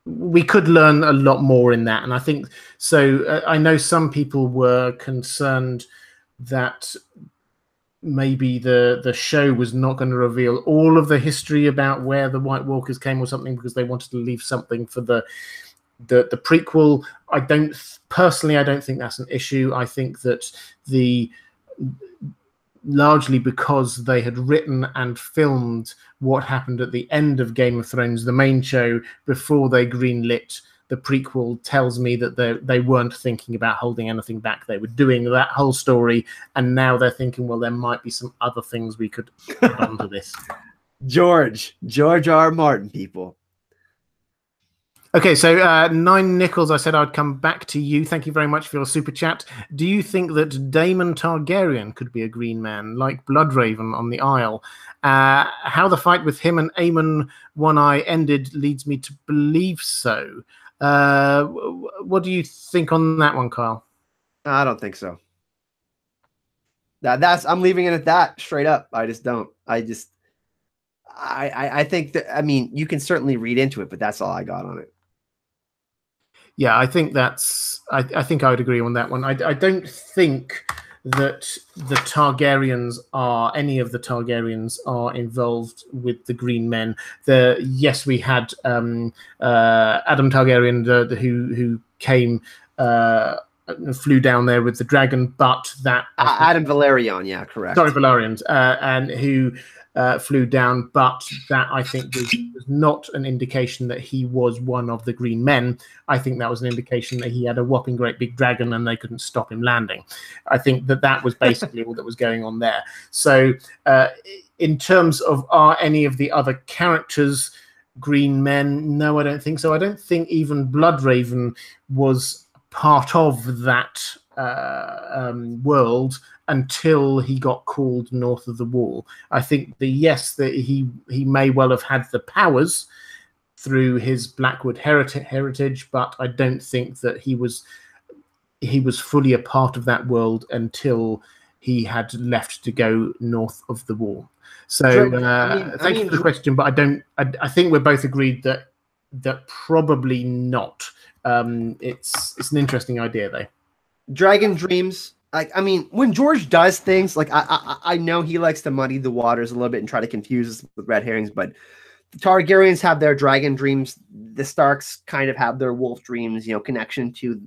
We could learn a lot more in that. And I think, I know some people were concerned that maybe the show was not going to reveal all of the history about where the White Walkers came or something, because they wanted to leave something for the prequel. I don't think that's an issue. I think that largely because they had written and filmed what happened at the end of Game of Thrones, the main show, before they greenlit the prequel, tells me that they weren't thinking about holding anything back. They were doing that whole story, and now they're thinking, well, there might be some other things we could put onto this. George R. Martin, people. Okay, so 9 Nichols, I said I'd come back to you. Thank you very much for your super chat. Do you think that Daemon Targaryen could be a green man, like Bloodraven on the Isle? How the fight with him and Aemon One-Eye ended leads me to believe so. What do you think on that one, Kyle? I don't think so. I'm leaving it at that, straight up. I just don't. I think that, you can certainly read into it, but that's all I got on it. Yeah, I think I think I would agree on that one. I don't think that any of the Targaryens are involved with the Green Men. Yes, we had Adam Targaryen who came, flew down there with the dragon, but that Adam Valerion, yeah, correct. Sorry, Valerian, and who flew down, but that I think was not an indication that he was one of the Green Men. I think that was an indication that he had a whopping great big dragon and they couldn't stop him landing. I think that was basically all that was going on there. So in terms of are any of the other characters Green Men? No, I don't think so. I don't think even Bloodraven was part of that world until he got called North of the Wall. I think that he may well have had the powers through his Blackwood heritage, but I don't think that he was fully a part of that world until he had left to go north of the wall. So thank you for the question, but I think we're both agreed that probably not. It's an interesting idea though. Dragon dreams. I mean, when George does things, like I know he likes to muddy the waters a little bit and try to confuse us with red herrings, but the Targaryens have their dragon dreams. The Starks kind of have their wolf dreams, you know, connection to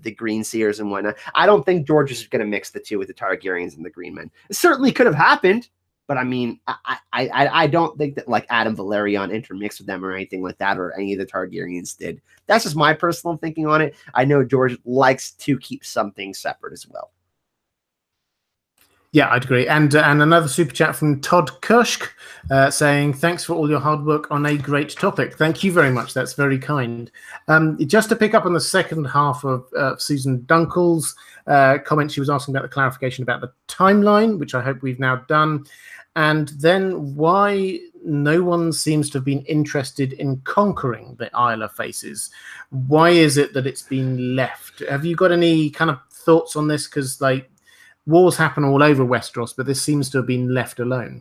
the Green Seers and whatnot. I don't think George is going to mix the two with the Targaryens and the Green Men. It certainly could have happened, but I mean, I don't think that like Adam Valerion intermixed with them or anything like that, or any of the Targaryens did. That's just my personal thinking on it. I know George likes to keep something separate as well. Yeah, I'd agree. And another super chat from Todd Kirsch saying, thanks for all your hard work on a great topic. Thank you very much. That's very kind. Just to pick up on the second half of Susan Dunkel's comment, she was asking about the clarification about the timeline, which I hope we've now done. And then why no one seems to have been interested in conquering the Isle of Faces. Why is it that it's been left? Have you got any kind of thoughts on this? Because like wars happen all over Westeros, but this seems to have been left alone.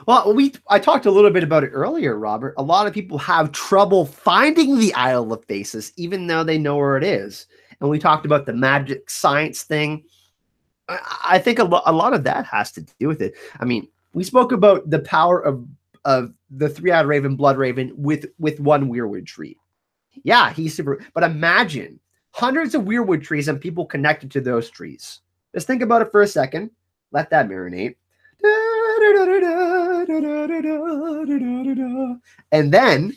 Well, I talked a little bit about it earlier, Robert. A lot of people have trouble finding the Isle of Faces, even though they know where it is. And we talked about the magic science thing. I think a lot of that has to do with it. I mean, we spoke about the power of the three-eyed raven, blood raven, with one weirwood tree. Yeah, he's super. But imagine hundreds of weirwood trees and people connected to those trees. Just think about it for a second. Let that marinate. And then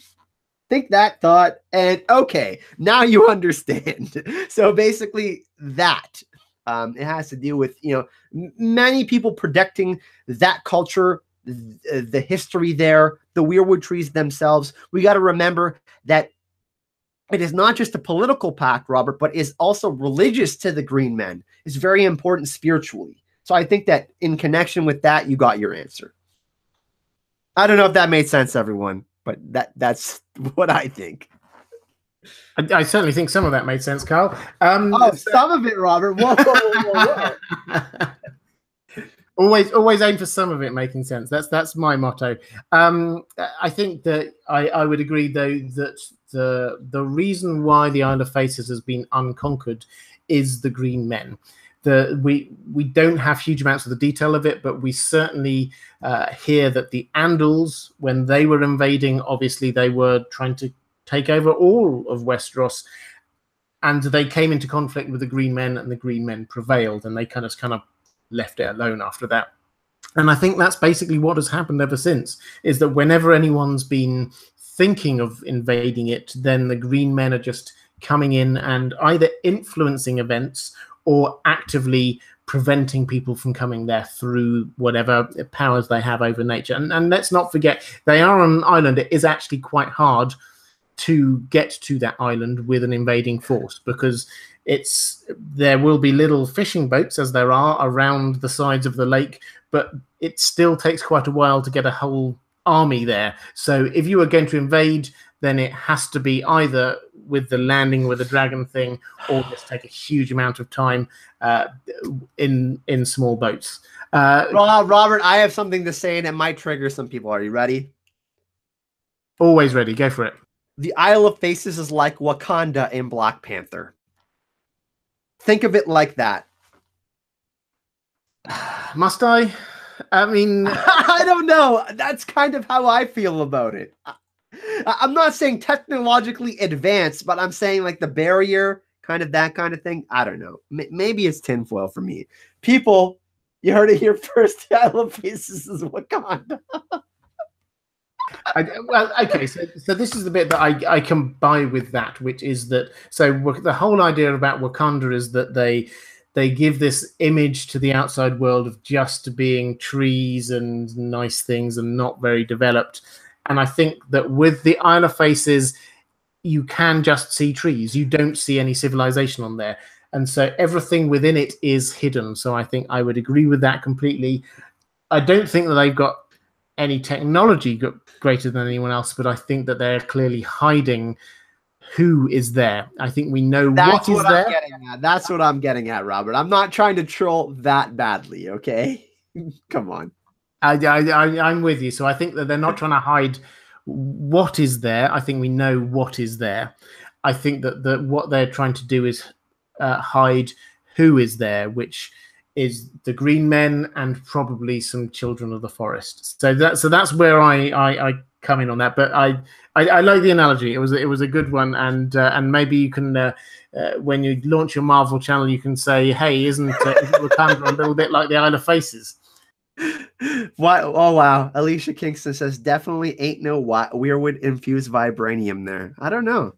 think that thought, and okay, now you understand. So basically that. It has to do with, you know, many people predicting that culture, the history there, the weirwood trees themselves. We got to remember that it is not just a political pact, Robert, but is also religious to the Green Men. It's very important spiritually. So I think that in connection with that, you got your answer. I don't know if that made sense, everyone, but that's what I think. I certainly think some of that made sense, Carl. Some of it, Robert. Whoa. Always aim for some of it making sense. That's my motto. I think that I would agree, though, that the reason why the Isle of Faces has been unconquered is the Green Men. We don't have huge amounts of the detail of it, but we certainly hear that the Andals, when they were invading, obviously they were trying to take over all of Westeros, and they came into conflict with the Green Men, and the Green Men prevailed, and they kind of left it alone after that. And I think that's basically what has happened ever since, is that whenever anyone's been thinking of invading it, then the Green Men are just coming in and either influencing events or actively preventing people from coming there through whatever powers they have over nature. And let's not forget, they are on an island. It is actually quite hard to get to that island with an invading force, because there will be little fishing boats, as there are around the sides of the lake, but it still takes quite a while to get a whole army there. So if you are going to invade, then it has to be either with the landing with the dragon thing, or just take a huge amount of time in small boats. Robert, I have something to say, and it might trigger some people. Are you ready? Always ready. Go for it. The Isle of Faces is like Wakanda in Black Panther. Think of it like that. Must I? I mean, I don't know. That's kind of how I feel about it. I'm not saying technologically advanced, but I'm saying like the barrier, kind of that kind of thing. I don't know. Maybe it's tinfoil for me. People, you heard it here first. The Isle of Faces is Wakanda. Okay, so this is the bit that I can buy with that, which is that, so the whole idea about Wakanda is that they give this image to the outside world of just being trees and nice things and not very developed. And I think that with the Isle of Faces, you can just see trees. You don't see any civilization on there. And so everything within it is hidden. So I think I would agree with that completely. I don't think that they've got any technology greater than anyone else, but I think that they're clearly hiding who is there. I think we know That's what is there. I'm getting at. That's what I'm getting at, Robert. I'm not trying to troll that badly, okay? Come on. I'm with you. So I think that they're not trying to hide what is there. I think we know what is there. I think that what they're trying to do is hide who is there, which is the Green Men and probably some Children of the Forest. So that's where I come in on that. But I like the analogy. It was a good one, and maybe you can when you launch your Marvel channel, you can say, hey, isn't Wakanda a little bit like the Isle of Faces? Why? Oh wow! Alicia Kingston says definitely ain't no weirwood infused vibranium there. I don't know,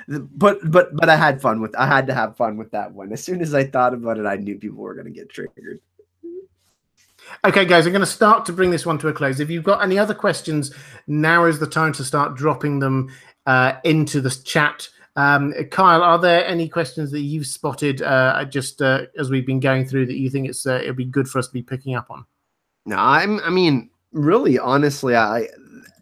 but I had fun with. I had to have fun with that one. As soon as I thought about it, I knew people were going to get triggered. Okay, guys, I'm going to start to bring this one to a close. If you've got any other questions, now is the time to start dropping them into the chat. Kyle, are there any questions that you've spotted just as we've been going through that you think it'd be good for us to be picking up on? No, I mean, really, honestly,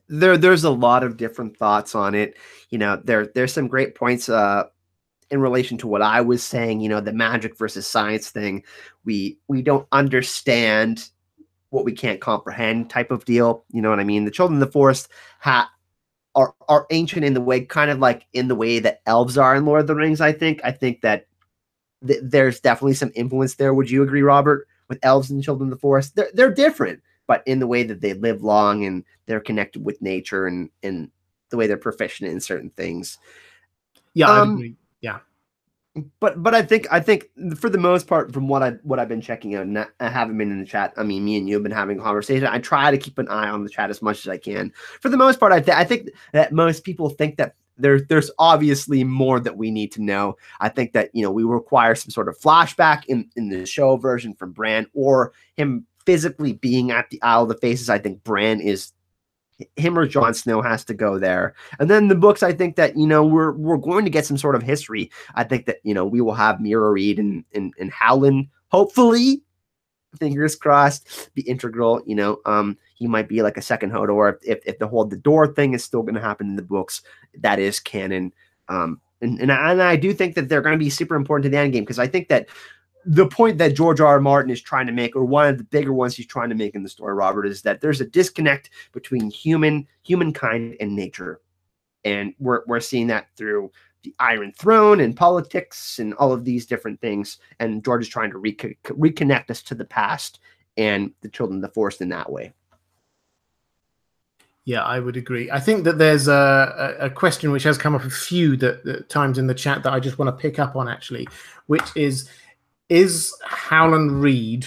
there's a lot of different thoughts on it. You know, there's some great points in relation to what I was saying. You know, the magic versus science thing. We don't understand what we can't comprehend type of deal. You know what I mean? The Children of the Forest are ancient in the way, kind of like in the way that elves are in Lord of the Rings. I think that there's definitely some influence there. Would you agree, Robert, with elves and Children of the Forest? They're different, but in the way that they live long and they're connected with nature and the way they're proficient in certain things. Yeah, I agree. Yeah. But I think for the most part, from what I've been checking out, and I haven't been in the chat. I mean, me and you have been having a conversation. I try to keep an eye on the chat as much as I can. For the most part, I think that most people think that there's obviously more that we need to know. I think that, you know, we require some sort of flashback in the show version from Bran, or him physically being at the Isle of the Faces. I think Bran is. Him or Jon Snow has to go there. And then the books, I think that, you know, we're going to get some sort of history. I think that, you know, we will have Mira Reed and Howland, hopefully, fingers crossed, be integral. You know, he might be like a second Hodor if the door thing is still going to happen in the books. That is canon. And I do think that they're going to be super important to the end game, because I think that the point that George R. R. Martin is trying to make, or one of the bigger ones he's trying to make in the story, Robert, is that there's a disconnect between humankind and nature. And we're seeing that through the Iron Throne and politics and all of these different things. And George is trying to reconnect us to the past and the Children of the Forest in that way. Yeah, I would agree. I think that there's a question which has come up a few times in the chat that I just want to pick up on, actually, which is Howland Reed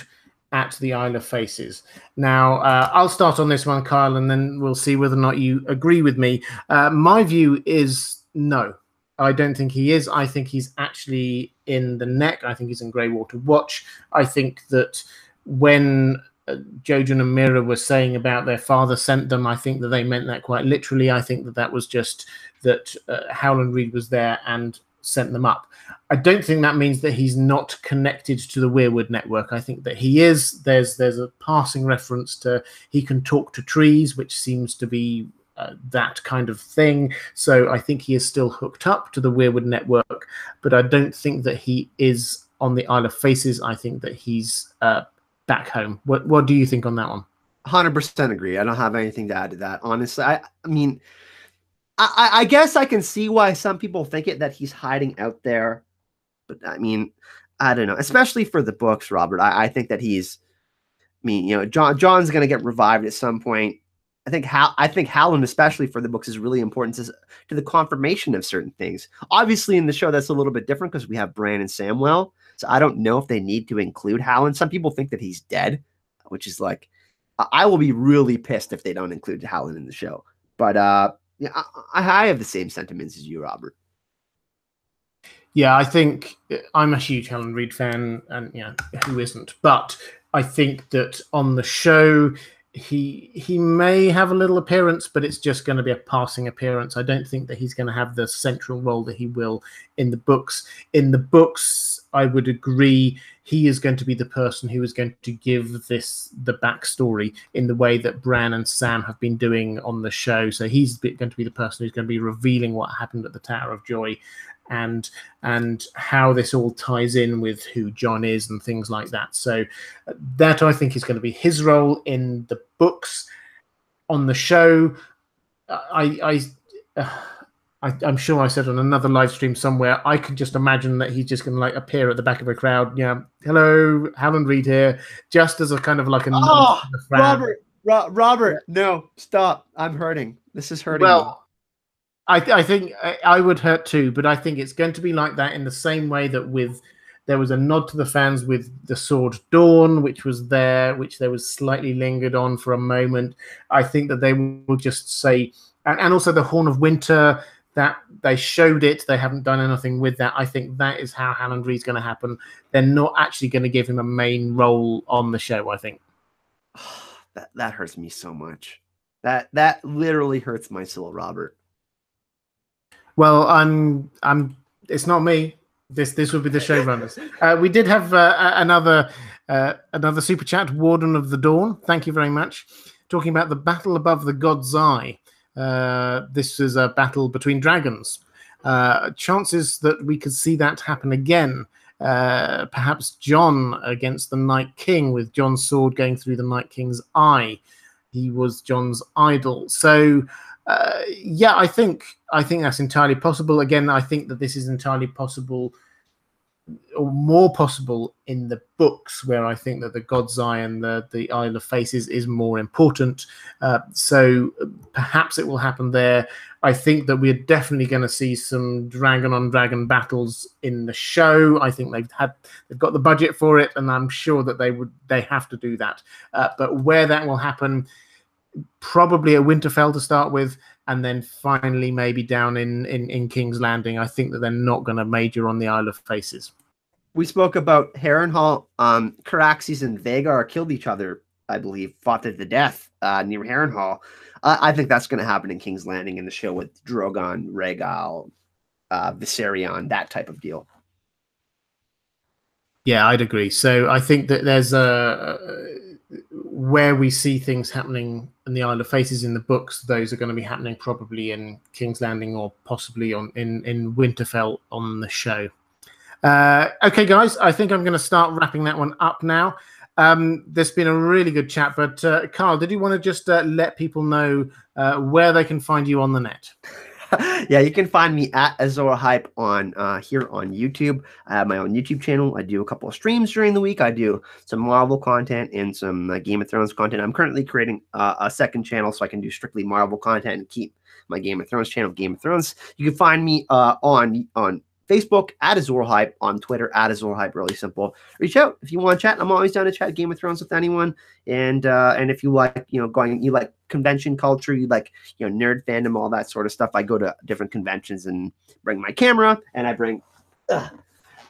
at the Isle of Faces? Now, I'll start on this one, Kyle, and then we'll see whether or not you agree with me. My view is no. I don't think he is. I think he's actually in the Neck. I think he's in Greywater Watch. I think that when Jojen and Mira were saying about their father sent them, I think that they meant that quite literally. I think that was just that Howland Reed was there and sent them up. I don't think that means that he's not connected to the Weirwood network. I think that he is. There's a passing reference to he can talk to trees, which seems to be that kind of thing. So I think he is still hooked up to the Weirwood network, but I don't think that he is on the Isle of Faces. I think that he's back home. What do you think on that one? 100% agree. I don't have anything to add to that. Honestly, I mean, I guess I can see why some people think that he's hiding out there. But I mean, I don't know, especially for the books, Robert. I think that he's, I mean, you know, John's going to get revived at some point. I think Howland, especially for the books, is really important to the confirmation of certain things. Obviously, in the show, that's a little bit different because we have Bran and Samwell. So I don't know if they need to include Howland. Some people think that he's dead, which is like, I will be really pissed if they don't include Howland in the show. But yeah, I have the same sentiments as you, Robert. Yeah, I think I'm a huge Howland Reed fan, and yeah, who isn't? But I think that on the show, he may have a little appearance, but it's just going to be a passing appearance. I don't think that he's going to have the central role that he will in the books. In the books, I would agree he is going to be the person who is going to give this the backstory in the way that Bran and Sam have been doing on the show. So he's going to be the person who's going to be revealing what happened at the Tower of Joy, and how this all ties in with who Jon is and things like that. So that, I think, is going to be his role in the books. On the show, I'm sure I said on another live stream somewhere, I could just imagine that he's just going to like appear at the back of a crowd. Yeah, hello, Howland Reed here, just as a kind of like a oh, Robert, no, stop! I'm hurting. This is hurting. Well, I think I would hurt too, but I think it's going to be like that in the same way that there was a nod to the fans with the Sword Dawn, which was there, which there was slightly lingered on for a moment. I think that they will just say, and also the Horn of Winter, that they showed it, they haven't done anything with that. I think that is how Howland Reed's going to happen. They're not actually going to give him a main role on the show, I think. That hurts me so much. That literally hurts my soul, Robert. Well, it's not me. This would be the showrunners. We did have another super chat, Warden of the Dawn. Thank you very much. Talking about the battle above the God's Eye. This is a battle between dragons. Chances that we could see that happen again. Perhaps Jon against the Night King, with Jon's sword going through the Night King's eye. He was Jon's idol. So yeah, I think that's entirely possible. Again, I think that this is entirely possible, or more possible, in the books, where I think that the God's Eye and the Isle of Faces is more important. So perhaps it will happen there. I think that we're definitely going to see some dragon on dragon battles in the show. I think they've got the budget for it, and I'm sure that they have to do that. But where that will happen, probably at Winterfell to start with, and then finally maybe down in King's Landing. I think that they're not going to major on the Isle of Faces. We spoke about Harrenhal. Caraxes and Vhagar killed each other, I believe, fought to the death near Harrenhal. I think that's going to happen in King's Landing in the show with Drogon, Rhaegal, Viserion, that type of deal. Yeah, I'd agree. So I think that there's where we see things happening in the Isle of Faces in the books, those are going to be happening probably in King's Landing, or possibly in Winterfell on the show. Okay, guys, I think I'm going to start wrapping that one up now. There's been a really good chat, but Carl, did you want to just let people know where they can find you on the net? Yeah, you can find me at Azor Ahype on here on YouTube. I have my own YouTube channel. I do a couple of streams during the week. I do some Marvel content and some Game of Thrones content. I'm currently creating a second channel so I can do strictly Marvel content and keep my Game of Thrones channel, Game of Thrones. You can find me on Facebook at Azor Ahype, on Twitter at Azor Ahype. Really simple. Reach out if you want to chat. I'm always down to chat Game of Thrones with anyone. And if you like, you like convention culture, you like, nerd fandom, all that sort of stuff, I go to different conventions and bring my camera, and I bring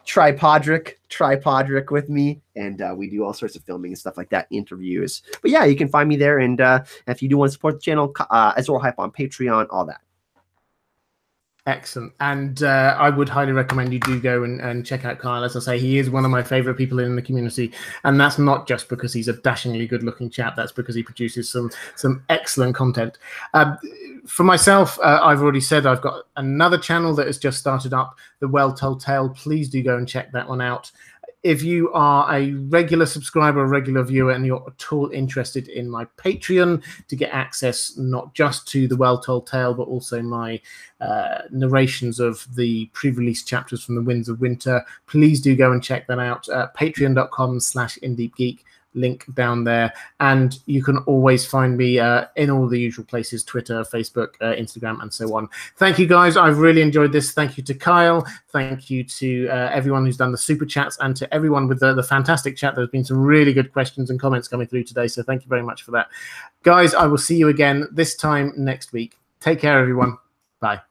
Tripodric with me, and we do all sorts of filming and stuff like that, interviews. But yeah, you can find me there. And if you do want to support the channel, Azor Ahype on Patreon, all that. Excellent. And I would highly recommend you do go and check out Kyle. As I say, he is one of my favorite people in the community, and that's not just because he's a dashingly good looking chap. That's because he produces some excellent content. For myself, I've already said I've got another channel that has just started up, The Well Told Tale. Please do go and check that one out. If you are a regular subscriber, a regular viewer, and you're at all interested in my Patreon to get access not just to The Well Told Tale, but also my narrations of the pre-release chapters from the Winds of Winter, please do go and check that out. Patreon.com/InDeepGeek. Link down there, and you can always find me in all the usual places: Twitter, Facebook, Instagram, and so on. Thank you, guys. I've really enjoyed this. Thank you to Kyle. Thank you to everyone who's done the super chats, and to everyone with the fantastic chat. There's been some really good questions and comments coming through today, so thank you very much for that. Guys, I will see you again this time next week. Take care, everyone. Bye.